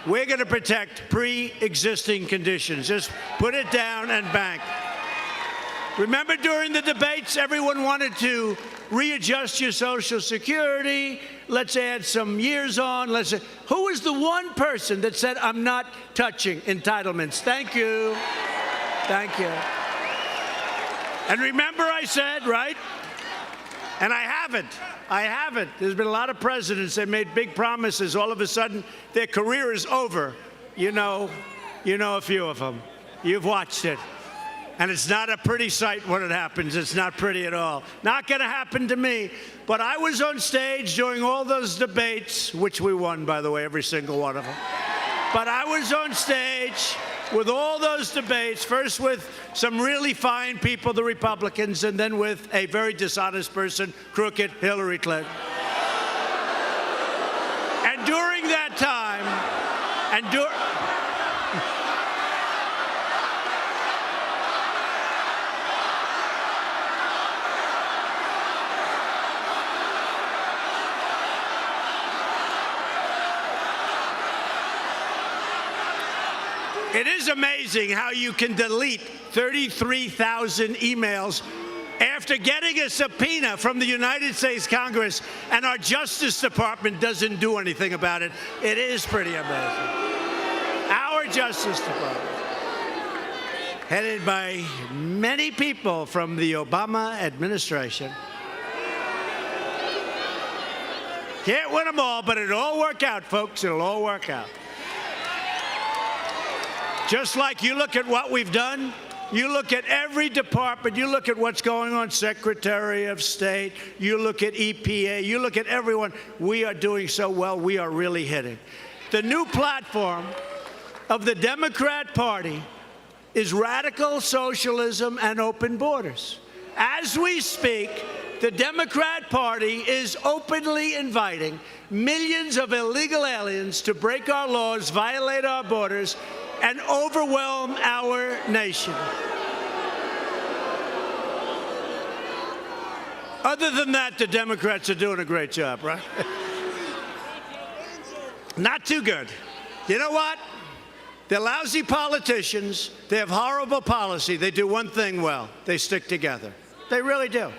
We're going to protect pre-existing conditions. Just put it down and bank. Remember during the debates, everyone wanted to readjust your Social Security. Let's add some years on. Who was the one person that said, I'm not touching entitlements? Thank you. Thank you. And remember I said, right? And I haven't. There's been a lot of presidents that made big promises. All of a sudden, their career is over. You know a few of them. You've watched it. And it's not a pretty sight when it happens. It's not pretty at all. Not going to happen to me. But I was on stage during all those debates, which we won, by the way, every single one of them. But I was on stage with all those debates, first with some really fine people, the Republicans, and then with a very dishonest person, crooked Hillary Clinton. And during that time, it is amazing how you can delete 33,000 emails after getting a subpoena from the United States Congress, and our Justice Department doesn't do anything about it. It is pretty amazing. Our Justice Department, headed by many people from the Obama administration. Can't win them all, but it'll all work out, folks. It'll all work out. Just like you look at what we've done, you look at every department, you look at what's going on, Secretary of State, you look at EPA, you look at everyone, we are doing so well, we are really hitting. The new platform of the Democrat Party is radical socialism and open borders. As we speak, the Democrat Party is openly inviting millions of illegal aliens to break our laws, violate our borders, and overwhelm our nation. Other than that, the Democrats are doing a great job, right? Not too good. You know what? They're lousy politicians. They have horrible policy. They do one thing well. They stick together. They really do.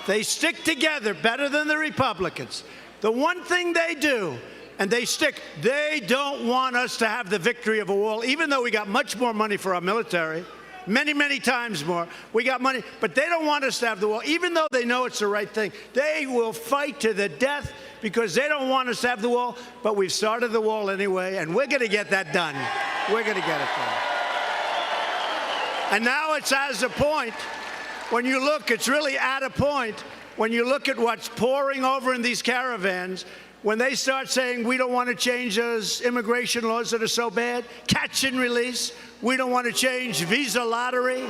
They stick together better than the Republicans. The one thing they do, and they stick, they don't want us to have the victory of a wall, even though we got much more money for our military, many, many times more. We got money, but they don't want us to have the wall, even though they know it's the right thing. They will fight to the death because they don't want us to have the wall, but we've started the wall anyway, and we're going to get that done. We're going to get it done. And now it's as a point, when you look, it's really at a point, when you look at what's pouring over in these caravans, when they start saying we don't want to change those immigration laws that are so bad, catch and release, we don't want to change visa lottery.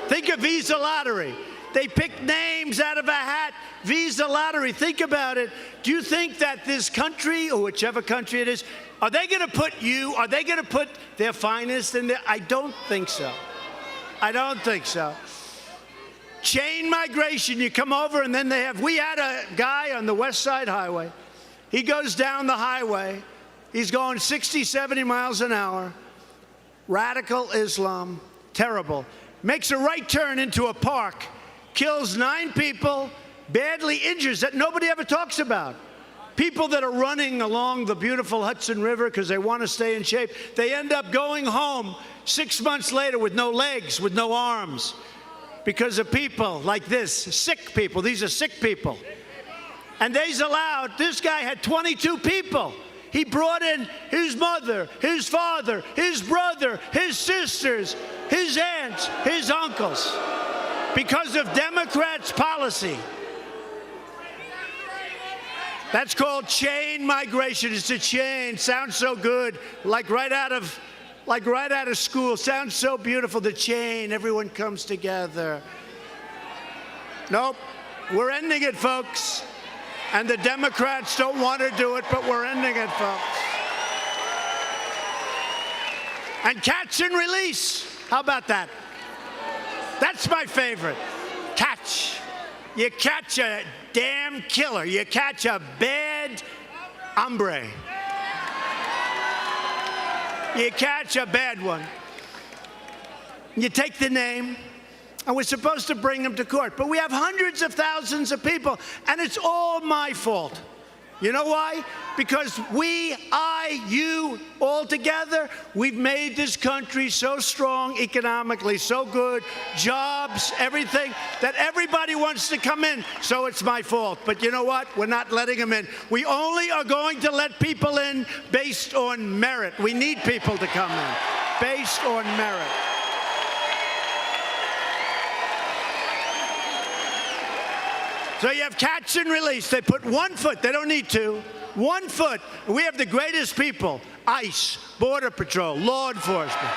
Think of visa lottery. They pick names out of a hat. Visa lottery. Think about it. Do you think that this country, or whichever country it is, are they going to put you, are they going to put their finest in there? I don't think so. I don't think so. Chain migration. You come over and then they have, we had a guy on the West Side Highway. He goes down the highway. He's going 60, 70 miles an hour. Radical Islam. Terrible. Makes a right turn into a park. Kills 9 people, badly injures that nobody ever talks about. People that are running along the beautiful Hudson River because they want to stay in shape, they end up going home 6 months later with no legs, with no arms, because of people like this, sick people. These are sick people. And they's allowed, this guy had 22 people. He brought in his mother, his father, his brother, his sisters, his aunts, his uncles, because of Democrats' policy. That's called chain migration. It's a chain. Sounds so good, like right out of school. Sounds so beautiful. The chain. Everyone comes together. Nope. We're ending it, folks. And the Democrats don't want to do it, but we're ending it, folks. And catch and release. How about that? That's my favorite. Catch. You catch a damn killer. You catch a bad hombre. You catch a bad one. You take the name, and we're supposed to bring them to court. But we have hundreds of thousands of people, and it's all my fault. You know why? Because we, you, all together, we've made this country so strong economically, so good, jobs, everything, that everybody wants to come in. So it's my fault. But you know what? We're not letting them in. We only are going to let people in based on merit. We need people to come in based on merit. So you have catch and release. They put 1 foot. They don't need 2. 1 foot. We have the greatest people. ICE, Border Patrol, law enforcement.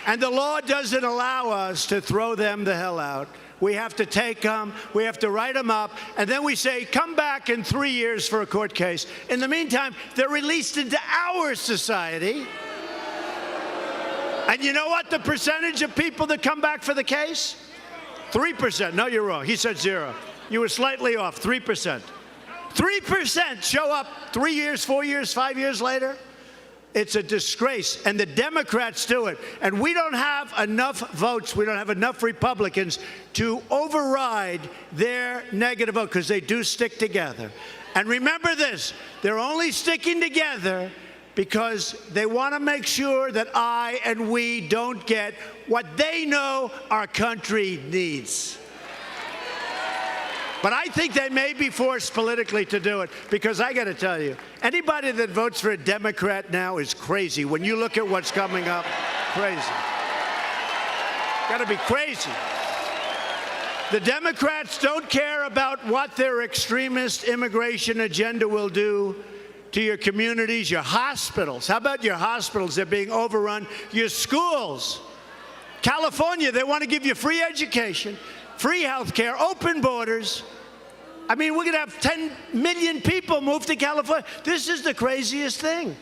And the law doesn't allow us to throw them the hell out. We have to take them, we have to write them up, and then we say, come back in 3 years for a court case. In the meantime, they're released into our society. And you know what the percentage of people that come back for the case? 3%. No, you're wrong. He said 0. You were slightly off. 3%. 3% show up 3 years, 4 years, 5 years later. It's a disgrace. And the Democrats do it. And we don't have enough votes. We don't have enough Republicans to override their negative vote, because they do stick together. And remember this, they're only sticking together because they want to make sure that I and we don't get what they know our country needs. But I think they may be forced politically to do it, because I got to tell you, anybody that votes for a Democrat now is crazy. When you look at what's coming up, crazy. Got to be crazy. The Democrats don't care about what their extremist immigration agenda will do to your communities, your hospitals. How about your hospitals? They're being overrun. Your schools. California, they want to give you free education, free health care, open borders. I mean, we're going to have 10 million people move to California. This is the craziest thing.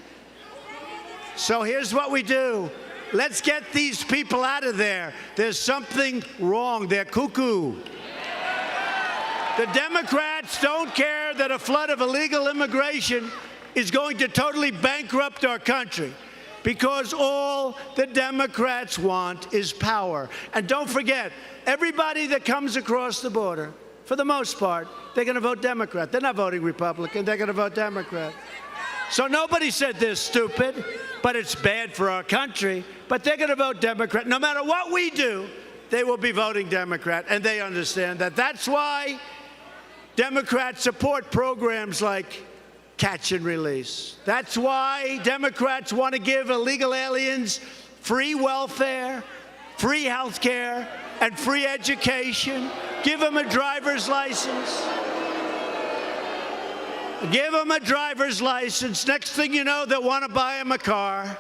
So here's what we do. Let's get these people out of there. There's something wrong. They're cuckoo. The Democrats don't care that a flood of illegal immigration is going to totally bankrupt our country, because all the Democrats want is power. And don't forget, everybody that comes across the border, for the most part, they're going to vote Democrat. They're not voting Republican. They're going to vote Democrat. So nobody said they're stupid, but it's bad for our country. But they're going to vote Democrat. No matter what we do, they will be voting Democrat, and they understand that. That's why Democrats support programs like catch and release. That's why Democrats want to give illegal aliens free welfare, free health care, and free education. Give them a driver's license. Give them a driver's license. Next thing you know, they'll want to buy them a car.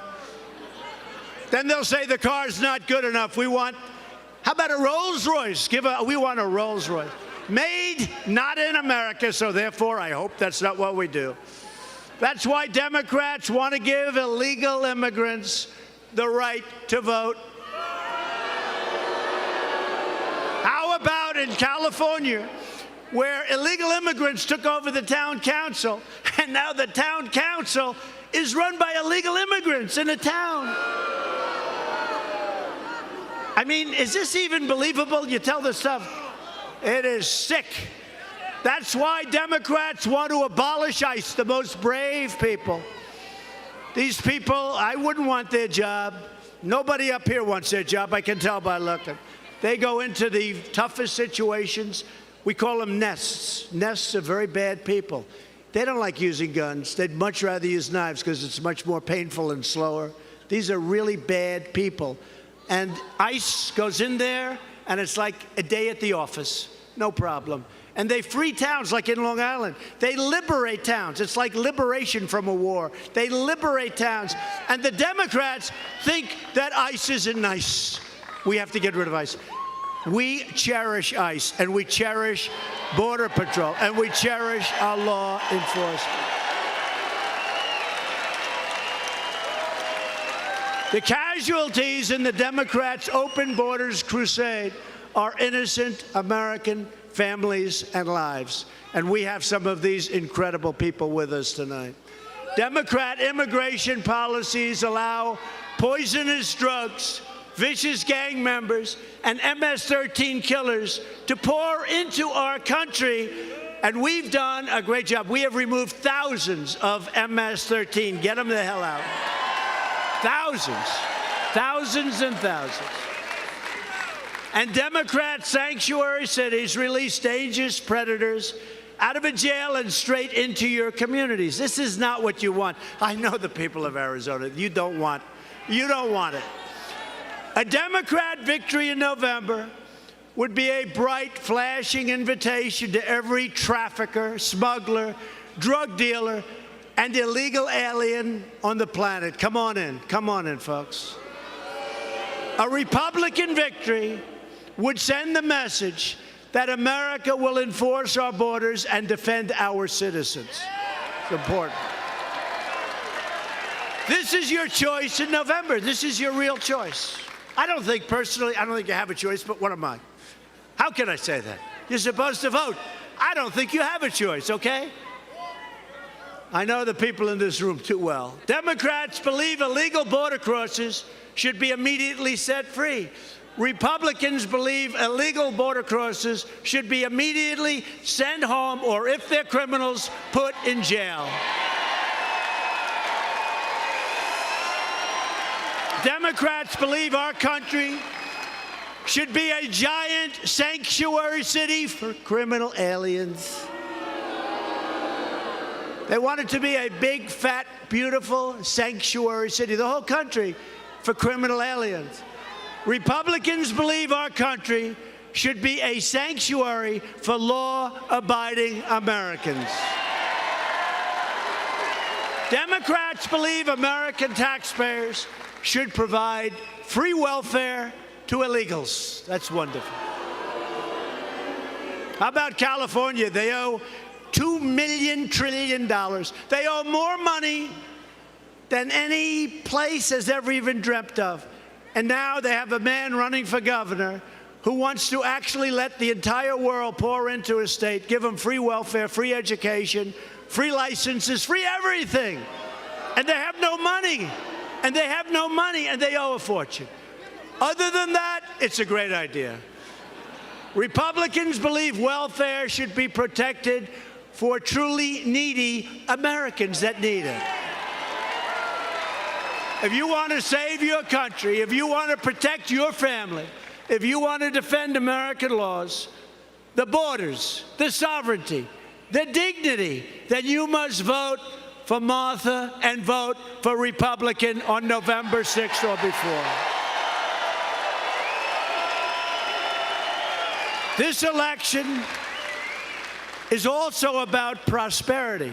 Then they'll say the car's not good enough. How about a Rolls Royce? We want a Rolls Royce. Made not in America, so therefore I hope that's not what we do. That's why Democrats want to give illegal immigrants the right to vote. How about in California, where illegal immigrants took over the town council, and now the town council is run by illegal immigrants in a town? I mean, is this even believable? You tell this stuff. It is sick. That's why Democrats want to abolish ICE, the most brave people. These people, I wouldn't want their job. Nobody up here wants their job, I can tell by looking. They go into the toughest situations. We call them nests. Nests are very bad people. They don't like using guns. They'd much rather use knives because it's much more painful and slower. These are really bad people. And ICE goes in there, and it's like a day at the office. No problem. And they free towns like in Long Island. They liberate towns. It's like liberation from a war. They liberate towns. And the Democrats think that ICE isn't nice. We have to get rid of ICE. We cherish ICE, and we cherish Border Patrol, and we cherish our law enforcement. The casualties in the Democrats' open borders crusade are innocent American families and lives. And we have some of these incredible people with us tonight. Democrat immigration policies allow poisonous drugs, vicious gang members, and MS-13 killers to pour into our country. And we've done a great job. We have removed thousands of MS-13. Get them the hell out. Thousands. Thousands and thousands. And Democrat sanctuary cities release dangerous predators out of a jail and straight into your communities. This is not what you want. I know the people of Arizona. You don't want it. A Democrat victory in November would be a bright, flashing invitation to every trafficker, smuggler, drug dealer, and illegal alien on the planet. Come on in, folks. A Republican victory would send the message that America will enforce our borders and defend our citizens. It's important. This is your choice in November. This is your real choice. I don't think you have a choice, but what am I? How can I say that? You're supposed to vote. I don't think you have a choice, okay? I know the people in this room too well. Democrats believe illegal border crossers should be immediately set free. Republicans believe illegal border crossers should be immediately sent home, or if they're criminals, put in jail. Democrats believe our country should be a giant sanctuary city for criminal aliens. They want it to be a big, fat, beautiful sanctuary city, the whole country, for criminal aliens. Republicans believe our country should be a sanctuary for law-abiding Americans. Democrats believe American taxpayers should provide free welfare to illegals. That's wonderful. How about California? They owe $2 trillion. They owe more money than any place has ever even dreamt of. And now they have a man running for governor who wants to actually let the entire world pour into a state, give them free welfare, free education, free licenses, free everything. And they have no money. And they have no money, and they owe a fortune. Other than that, it's a great idea. Republicans believe welfare should be protected for truly needy Americans that need it. If you want to save your country, if you want to protect your family, if you want to defend American laws, the borders, the sovereignty, the dignity, then you must vote for Martha and vote for Republican on November 6th or before. This election is also about prosperity.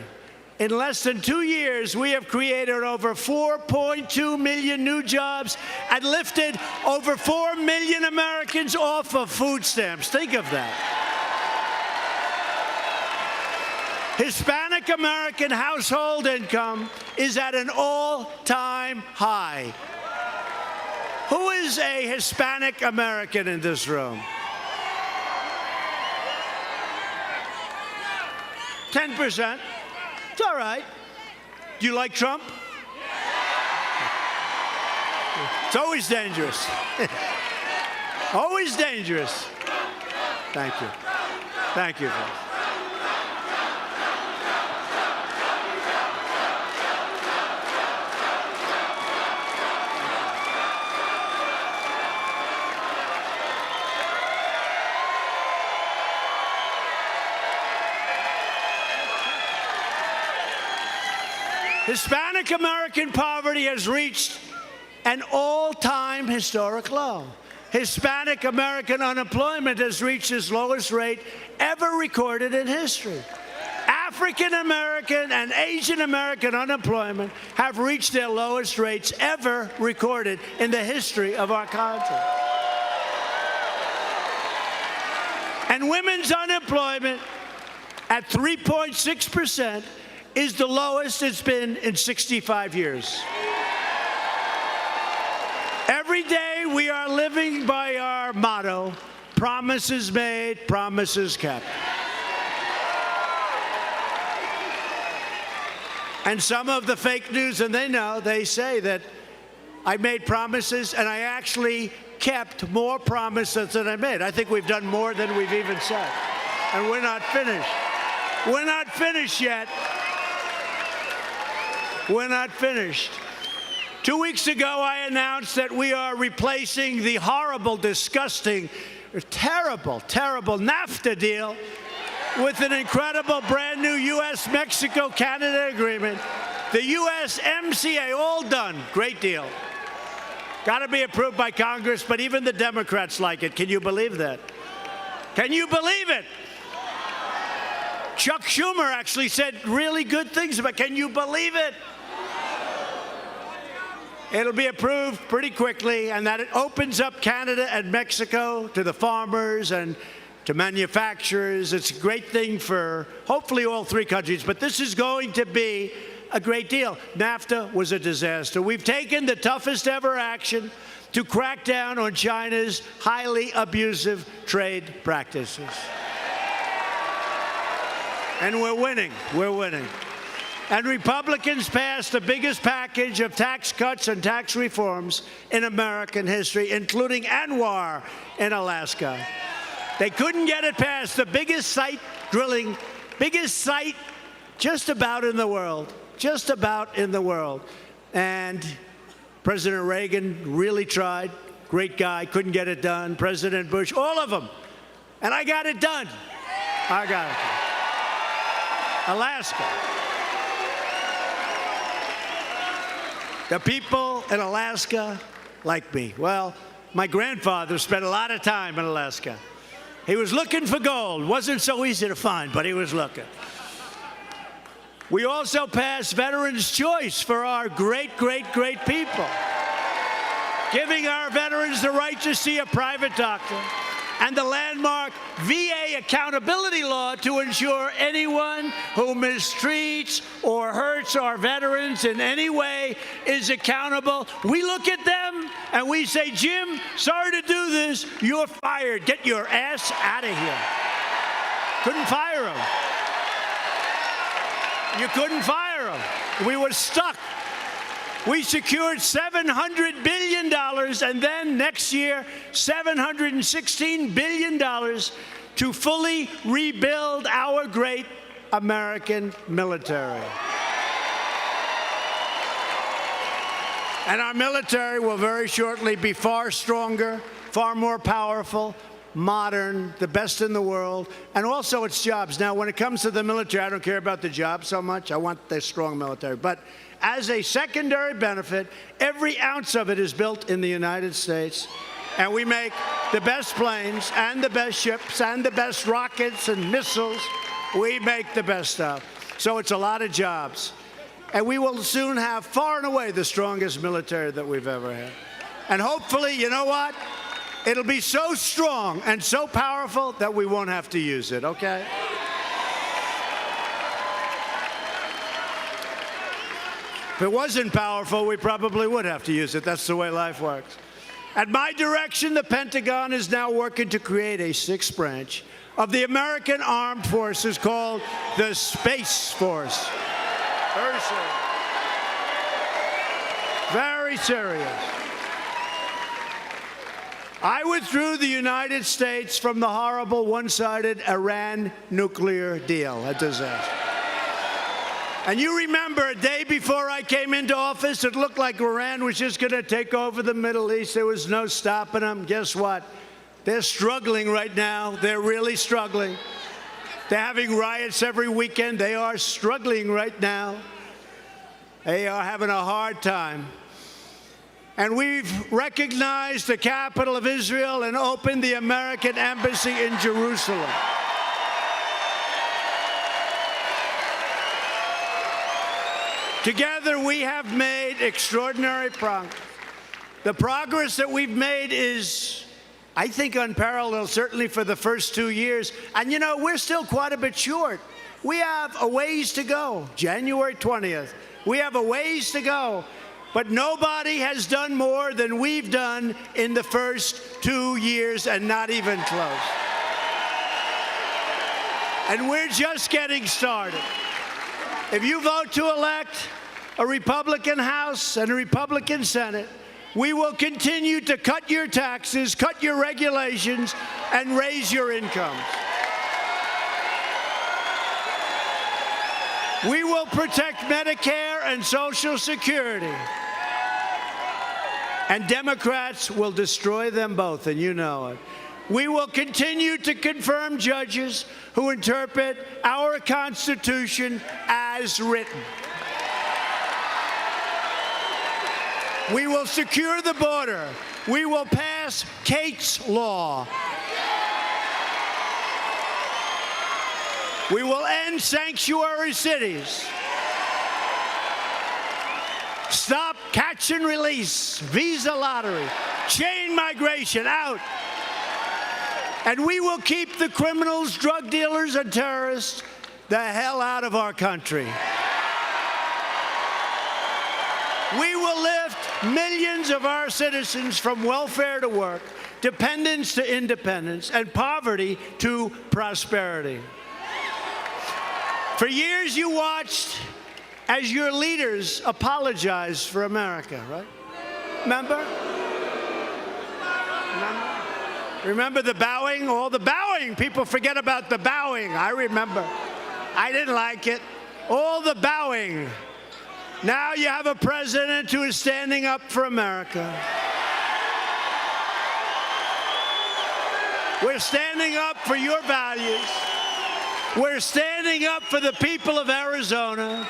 In less than 2 years, we have created over 4.2 million new jobs and lifted over 4 million Americans off of food stamps. Think of that. Hispanic American household income is at an all-time high. Who is a Hispanic American in this room? 10%. It's all right. Do you like Trump? It's always dangerous. Always dangerous. Thank you. Thank you. Hispanic American poverty has reached an all-time historic low. Hispanic American unemployment has reached its lowest rate ever recorded in history. African American and Asian American unemployment have reached their lowest rates ever recorded in the history of our country. And women's unemployment at 3.6% is the lowest it's been in 65 years. Every day we are living by our motto, promises made, promises kept. And some of the fake news, and they say that I made promises and I actually kept more promises than I made. I think we've done more than we've even said. And we're not finished. We're not finished yet. We're not finished. 2 weeks ago, I announced that we are replacing the horrible, disgusting, terrible NAFTA deal with an incredible brand new U.S.-Mexico-Canada agreement. The USMCA, all done. Great deal. Got to be approved by Congress, but even the Democrats like it. Can you believe that? Can you believe it? Chuck Schumer actually said really good things about it. Can you believe it? It'll be approved pretty quickly, and that it opens up Canada and Mexico to the farmers and to manufacturers. It's a great thing for hopefully all three countries, but this is going to be a great deal. NAFTA was a disaster. We've taken the toughest ever action to crack down on China's highly abusive trade practices. And we're winning. We're winning. And Republicans passed the biggest package of tax cuts and tax reforms in American history, including Anwar in Alaska. They couldn't get it past the biggest site drilling, biggest site just about in the world, just about in the world. And President Reagan really tried, great guy, couldn't get it done. President Bush, all of them. And I got it done. I got it done. Alaska. The people in Alaska like me. Well, my grandfather spent a lot of time in Alaska. He was looking for gold. Wasn't so easy to find, but he was looking. We also passed Veterans' Choice for our great, great, great people, giving our veterans the right to see a private doctor, and the landmark VA accountability law to ensure anyone who mistreats or hurts our veterans in any way is accountable. We look at them and we say, Jim, sorry to do this, you're fired. Get your ass out of here. Couldn't fire him. You couldn't fire him. We were stuck. We secured $700 billion, and then next year, $716 billion to fully rebuild our great American military. And our military will very shortly be far stronger, far more powerful, modern, the best in the world, and also its jobs. Now, when it comes to the military, I don't care about the job so much. I want the strong military. But as a secondary benefit, every ounce of it is built in the United States. And we make the best planes and the best ships and the best rockets and missiles. We make the best stuff. So it's a lot of jobs. And we will soon have far and away the strongest military that we've ever had. And hopefully, you know what? It'll be so strong and so powerful that we won't have to use it, okay? If it wasn't powerful, we probably would have to use it. That's the way life works. At my direction, the Pentagon is now working to create a sixth branch of the American Armed Forces called the Space Force. Very serious. Very serious. I withdrew the United States from the horrible one-sided Iran nuclear deal, a disaster. And you remember a day before I came into office, it looked like Iran was just going to take over the Middle East. There was no stopping them. Guess what? They're struggling right now. They're really struggling. They're having riots every weekend. They are struggling right now. They are having a hard time. And we've recognized the capital of Israel and opened the American embassy in Jerusalem. Together, we have made extraordinary progress. The progress that we've made is, I think, unparalleled, certainly for the first 2 years. And, you know, we're still quite a bit short. We have a ways to go. January 20th. We have a ways to go. But nobody has done more than we've done in the first 2 years, and not even close. And we're just getting started. If you vote to elect a Republican House and a Republican Senate, we will continue to cut your taxes, cut your regulations, and raise your incomes. We will protect Medicare and Social Security. And Democrats will destroy them both, and you know it. We will continue to confirm judges who interpret our Constitution as written. We will secure the border. We will pass Kate's Law. We will end sanctuary cities. Stop catch and release, visa lottery, chain migration out. And we will keep the criminals, drug dealers, and terrorists the hell out of our country. We will lift millions of our citizens from welfare to work, dependence to independence, and poverty to prosperity. For years you watched as your leaders apologized for America, right? Remember? Remember the bowing? All the bowing. People forget about the bowing. I remember. I didn't like it. All the bowing. Now you have a president who is standing up for America. We're standing up for your values. We're standing up for the people of Arizona.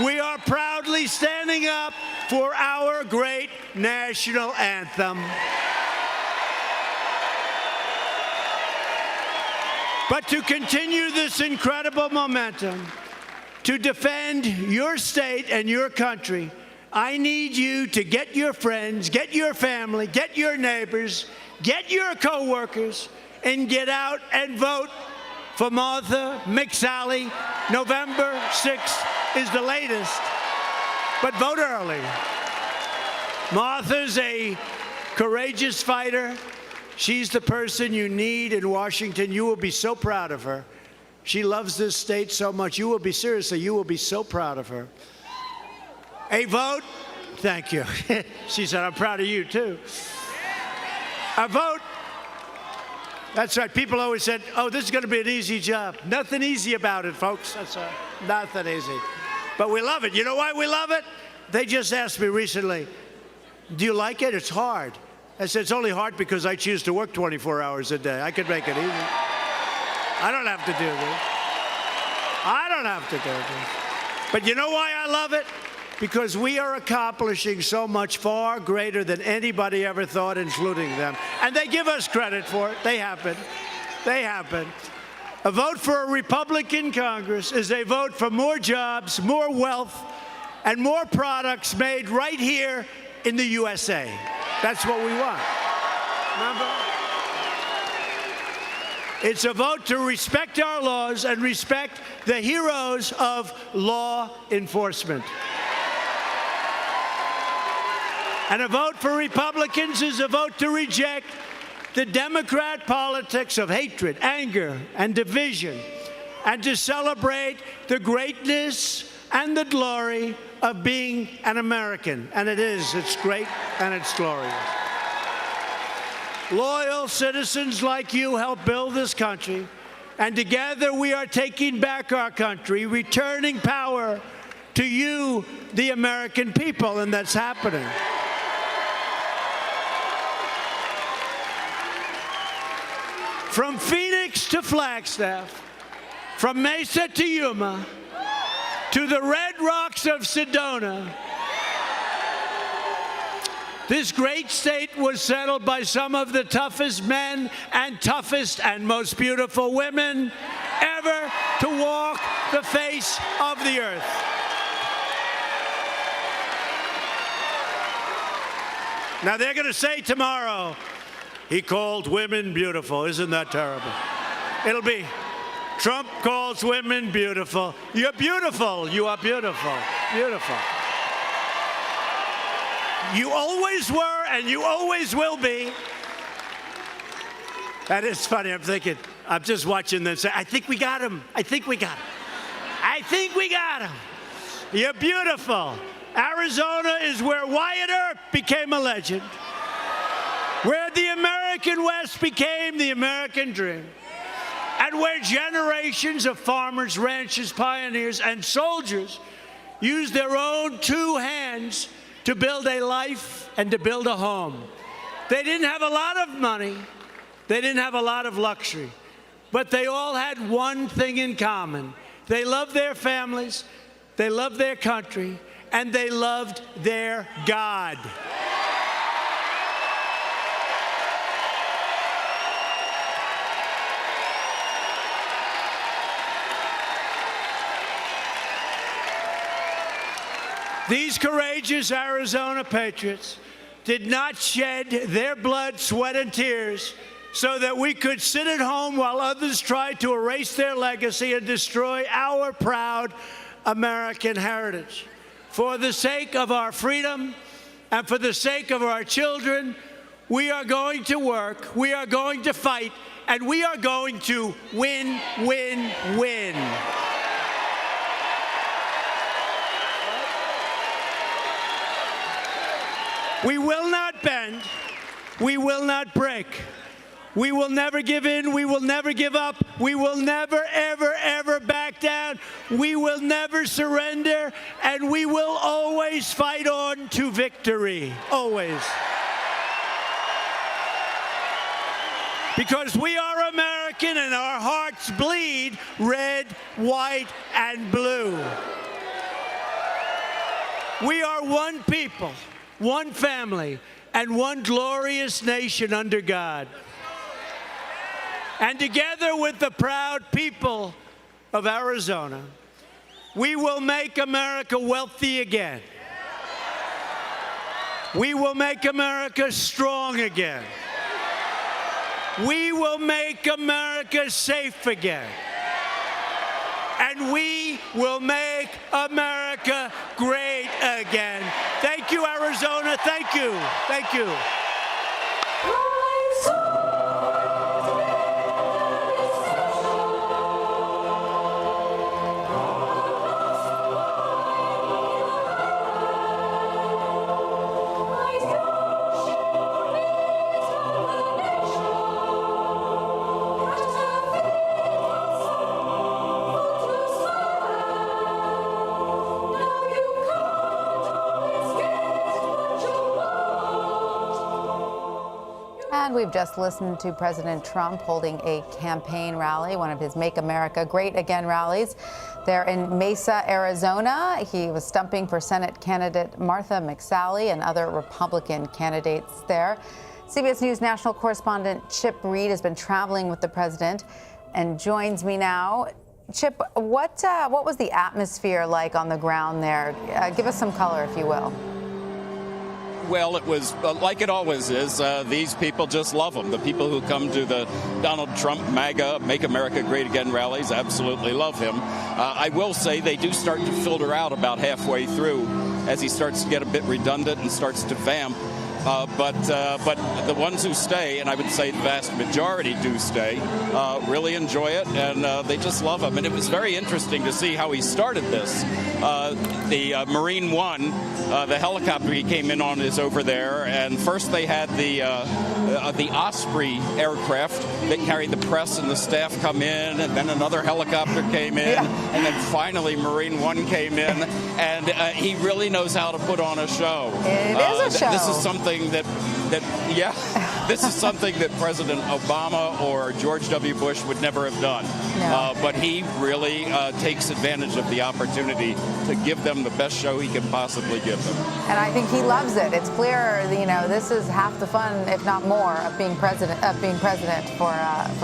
We are proudly standing up for our great national anthem. But to continue this incredible momentum, to defend your state and your country, I need you to get your friends, get your family, get your neighbors, get your coworkers and get out and vote for Martha McSally. November 6th is the latest, but vote early. Martha's a courageous fighter. She's the person you need in Washington. You will be so proud of her. She loves this state so much. You will be, seriously, you will be so proud of her. A vote, thank you. She said, I'm proud of you too. A vote, that's right. People always said, oh, this is going to be an easy job. Nothing easy about it, folks. That's nothing easy. But we love it. You know why we love it? They just asked me recently, do you like it? It's hard. I said, it's only hard because I choose to work 24 hours a day. I could make it easy. I don't have to do this. I don't have to do this. But you know why I love it? Because we are accomplishing so much far greater than anybody ever thought, including them. And they give us credit for it. They happen. They happen. A vote for a Republican Congress is a vote for more jobs, more wealth, and more products made right here in the USA. That's what we want. Remember? It's a vote to respect our laws and respect the heroes of law enforcement. And a vote for Republicans is a vote to reject the Democrat politics of hatred, anger, and division, and to celebrate the greatness and the glory of being an American. And it is. It's great and it's glorious. Loyal citizens like you help build this country, and together we are taking back our country, returning power to you, the American people, and that's happening. From Phoenix to Flagstaff, from Mesa to Yuma, to the Red Rocks of Sedona, this great state was settled by some of the toughest men and toughest and most beautiful women ever to walk the face of the earth. Now they're going to say tomorrow, he called women beautiful. Isn't that terrible? It'll be, Trump calls women beautiful. You're beautiful. You are beautiful. Beautiful. You always were, and you always will be. That is funny. I'm thinking, I'm just watching them say, I think we got him. I think we got him. I think we got him. You're beautiful. Arizona is where Wyatt Earp became a legend, where the American West became the American dream, and where generations of farmers, ranchers, pioneers, and soldiers used their own two hands to build a life and to build a home. They didn't have a lot of money. They didn't have a lot of luxury. But they all had one thing in common. They loved their families, they loved their country, and they loved their God. These courageous Arizona patriots did not shed their blood, sweat, and tears so that we could sit at home while others tried to erase their legacy and destroy our proud American heritage. For the sake of our freedom and for the sake of our children, we are going to work, we are going to fight, and we are going to win, win, win. We will not bend. We will not break. We will never give in. We will never give up. We will never, ever, ever back down. We will never surrender. And we will always fight on to victory. Always. Because we are American and our hearts bleed red, white, and blue. We are one people, one family, and one glorious nation under God. And together with the proud people of Arizona, we will make America wealthy again. We will make America strong again. We will make America safe again. And we will make America great again. Thank you, Arizona. Thank you. Thank you. And we've just listened to President Trump holding a campaign rally, one of his Make America Great Again rallies. There in Mesa, Arizona. He was stumping for Senate candidate Martha McSally and other Republican candidates there. CBS News national correspondent Chip Reed has been traveling with the president and joins me now. Chip, what was the atmosphere like on the ground there? Give us some color, if you will. Well, it was like it always is. These people just love him. The people who come to the Donald Trump MAGA, Make America Great Again rallies absolutely love him. I will say they do start to filter out about halfway through as he starts to get a bit redundant and starts to vamp. But the ones who stay, and I would say the vast majority do stay, really enjoy it, and they just love him. And it was very interesting to see how he started this. The Marine One, the helicopter he came in on is over there, and first they had the Osprey aircraft that carried the press and the staff come in, and then another helicopter came in, and then finally Marine One came in, and he really knows how to put on a show. It is a show. This is something this is something that President Obama or George W. Bush would never have done. No. But he really takes advantage of the opportunity to give them the best show he can possibly give them. And I think he loves it. It's clear, this is half the fun, if not more, of being president for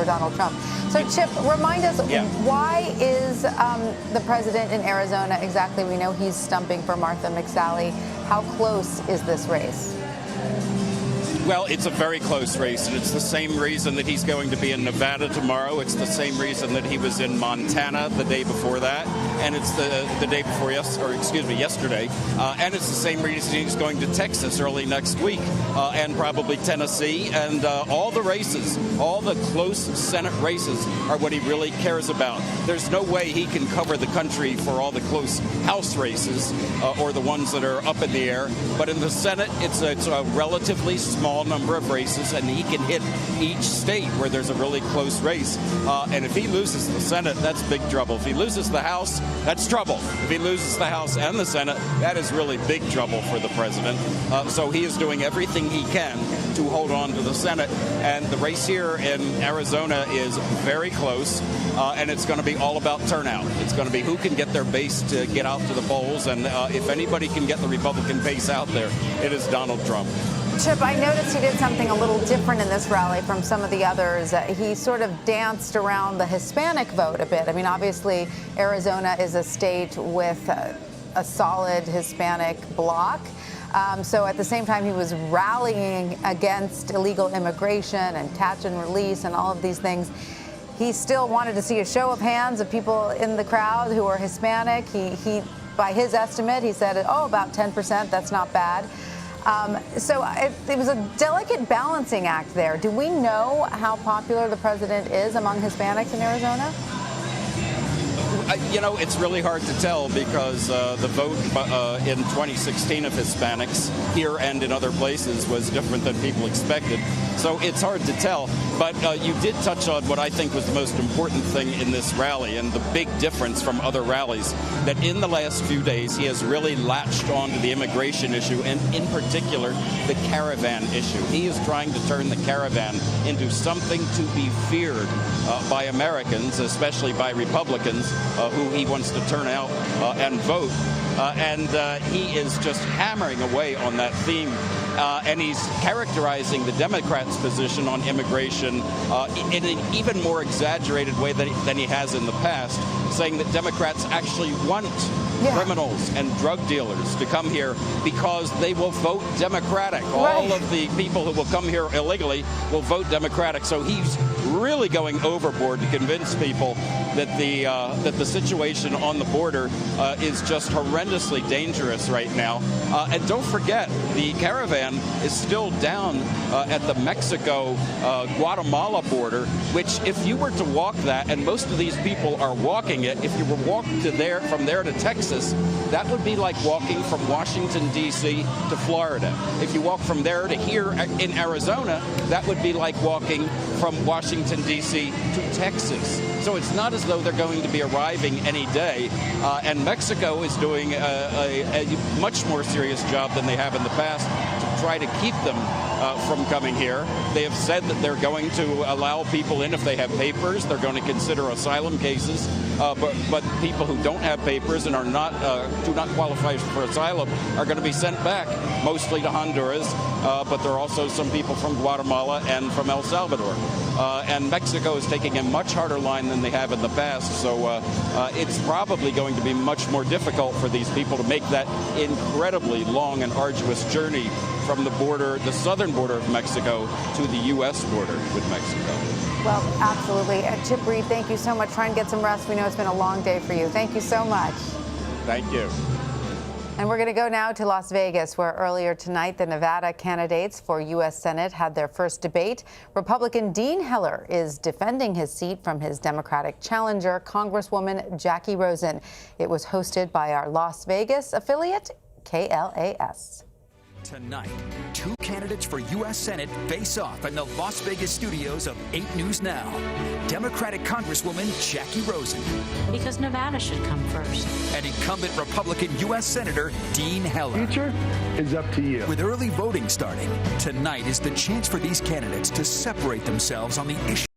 Donald Trump. So, Chip, remind us, why is the president in Arizona exactly? We know he's stumping for Martha McSally. How close is this race? Well, it's a very close race, and it's the same reason that he's going to be in Nevada tomorrow. It's the same reason that he was in Montana the day before that, and it's the day before yesterday. And it's the same reason he's going to Texas early next week, and probably Tennessee, and all the races, all the close Senate races are what he really cares about. There's no way he can cover the country for all the close House races or the ones that are up in the air. But in the Senate, it's a relatively small number of races, and he can hit each state where there's a really close race. And if he loses the Senate, that's big trouble. If he loses the House, that's trouble. If he loses the House and the Senate, that is really big trouble for the president. So he is doing everything he can to hold on to the Senate. And the race here in Arizona is very close, and it's going to be all about turnout. It's going to be who can get their base to get out to the polls, and if anybody can get the Republican base out there, it is Donald Trump. Chip, I noticed he did something a little different in this rally from some of the others. He sort of danced around the Hispanic vote a bit. I mean, obviously, Arizona is a state with a solid Hispanic bloc. So at the same time, he was rallying against illegal immigration and catch and release and all of these things. He still wanted to see a show of hands of people in the crowd who are Hispanic. He by his estimate, he said, about 10%. That's not bad. So it was a delicate balancing act there. Do we know how popular the president is among Hispanics in Arizona? It's really hard to tell because the vote in 2016 of Hispanics here and in other places was different than people expected. So it's hard to tell. But you did touch on what I think was the most important thing in this rally and the big difference from other rallies, that in the last few days he has really latched onto the immigration issue and in particular the caravan issue. He is trying to turn the caravan into something to be feared by Americans, especially by Republicans who he wants to turn out and vote. And he is just hammering away on that theme. And he's characterizing the Democrats' position on immigration in an even more exaggerated way than he has in the past, saying that Democrats actually want criminals and drug dealers to come here because they will vote Democratic. All of the people who will come here illegally will vote Democratic. So he's really going overboard to convince people that the situation on the border is just horrendously dangerous right now. And don't forget, the caravan is still down at the Mexico-Guatemala border, which if you were to walk that, and most of these people are walking it, if you were walking from there to Texas, that would be like walking from Washington, D.C. to Florida. If you walk from there to here in Arizona, that would be like walking from Washington, D.C. to Texas. So it's not as though they're going to be arriving any day. And Mexico is doing a much more serious job than they have in the past to try to keep them from coming here. They have said that they're going to allow people in if they have papers. They're going to consider asylum cases. But people who don't have papers and are do not qualify for asylum are going to be sent back, mostly to Honduras. But there are also some people from Guatemala and from El Salvador. And Mexico is taking a much harder line than they have in the past. So it's probably going to be much more difficult for these people to make that incredibly long and arduous journey from the border, the southern border of Mexico, to the U.S. border with Mexico. Well, absolutely. Chip Reed, thank you so much. Try and get some rest. We know it's been a long day for you. Thank you so much. Thank you. And we're going to go now to Las Vegas, where earlier tonight the Nevada candidates for U.S. Senate had their first debate. Republican Dean Heller is defending his seat from his Democratic challenger, Congresswoman Jackie Rosen. It was hosted by our Las Vegas affiliate, KLAS. Tonight, two candidates for U.S. Senate face off in the Las Vegas studios of 8 News Now. Democratic Congresswoman Jackie Rosen. Because Nevada should come first. And incumbent Republican U.S. Senator Dean Heller. Future is up to you. With early voting starting, tonight is the chance for these candidates to separate themselves on the issue.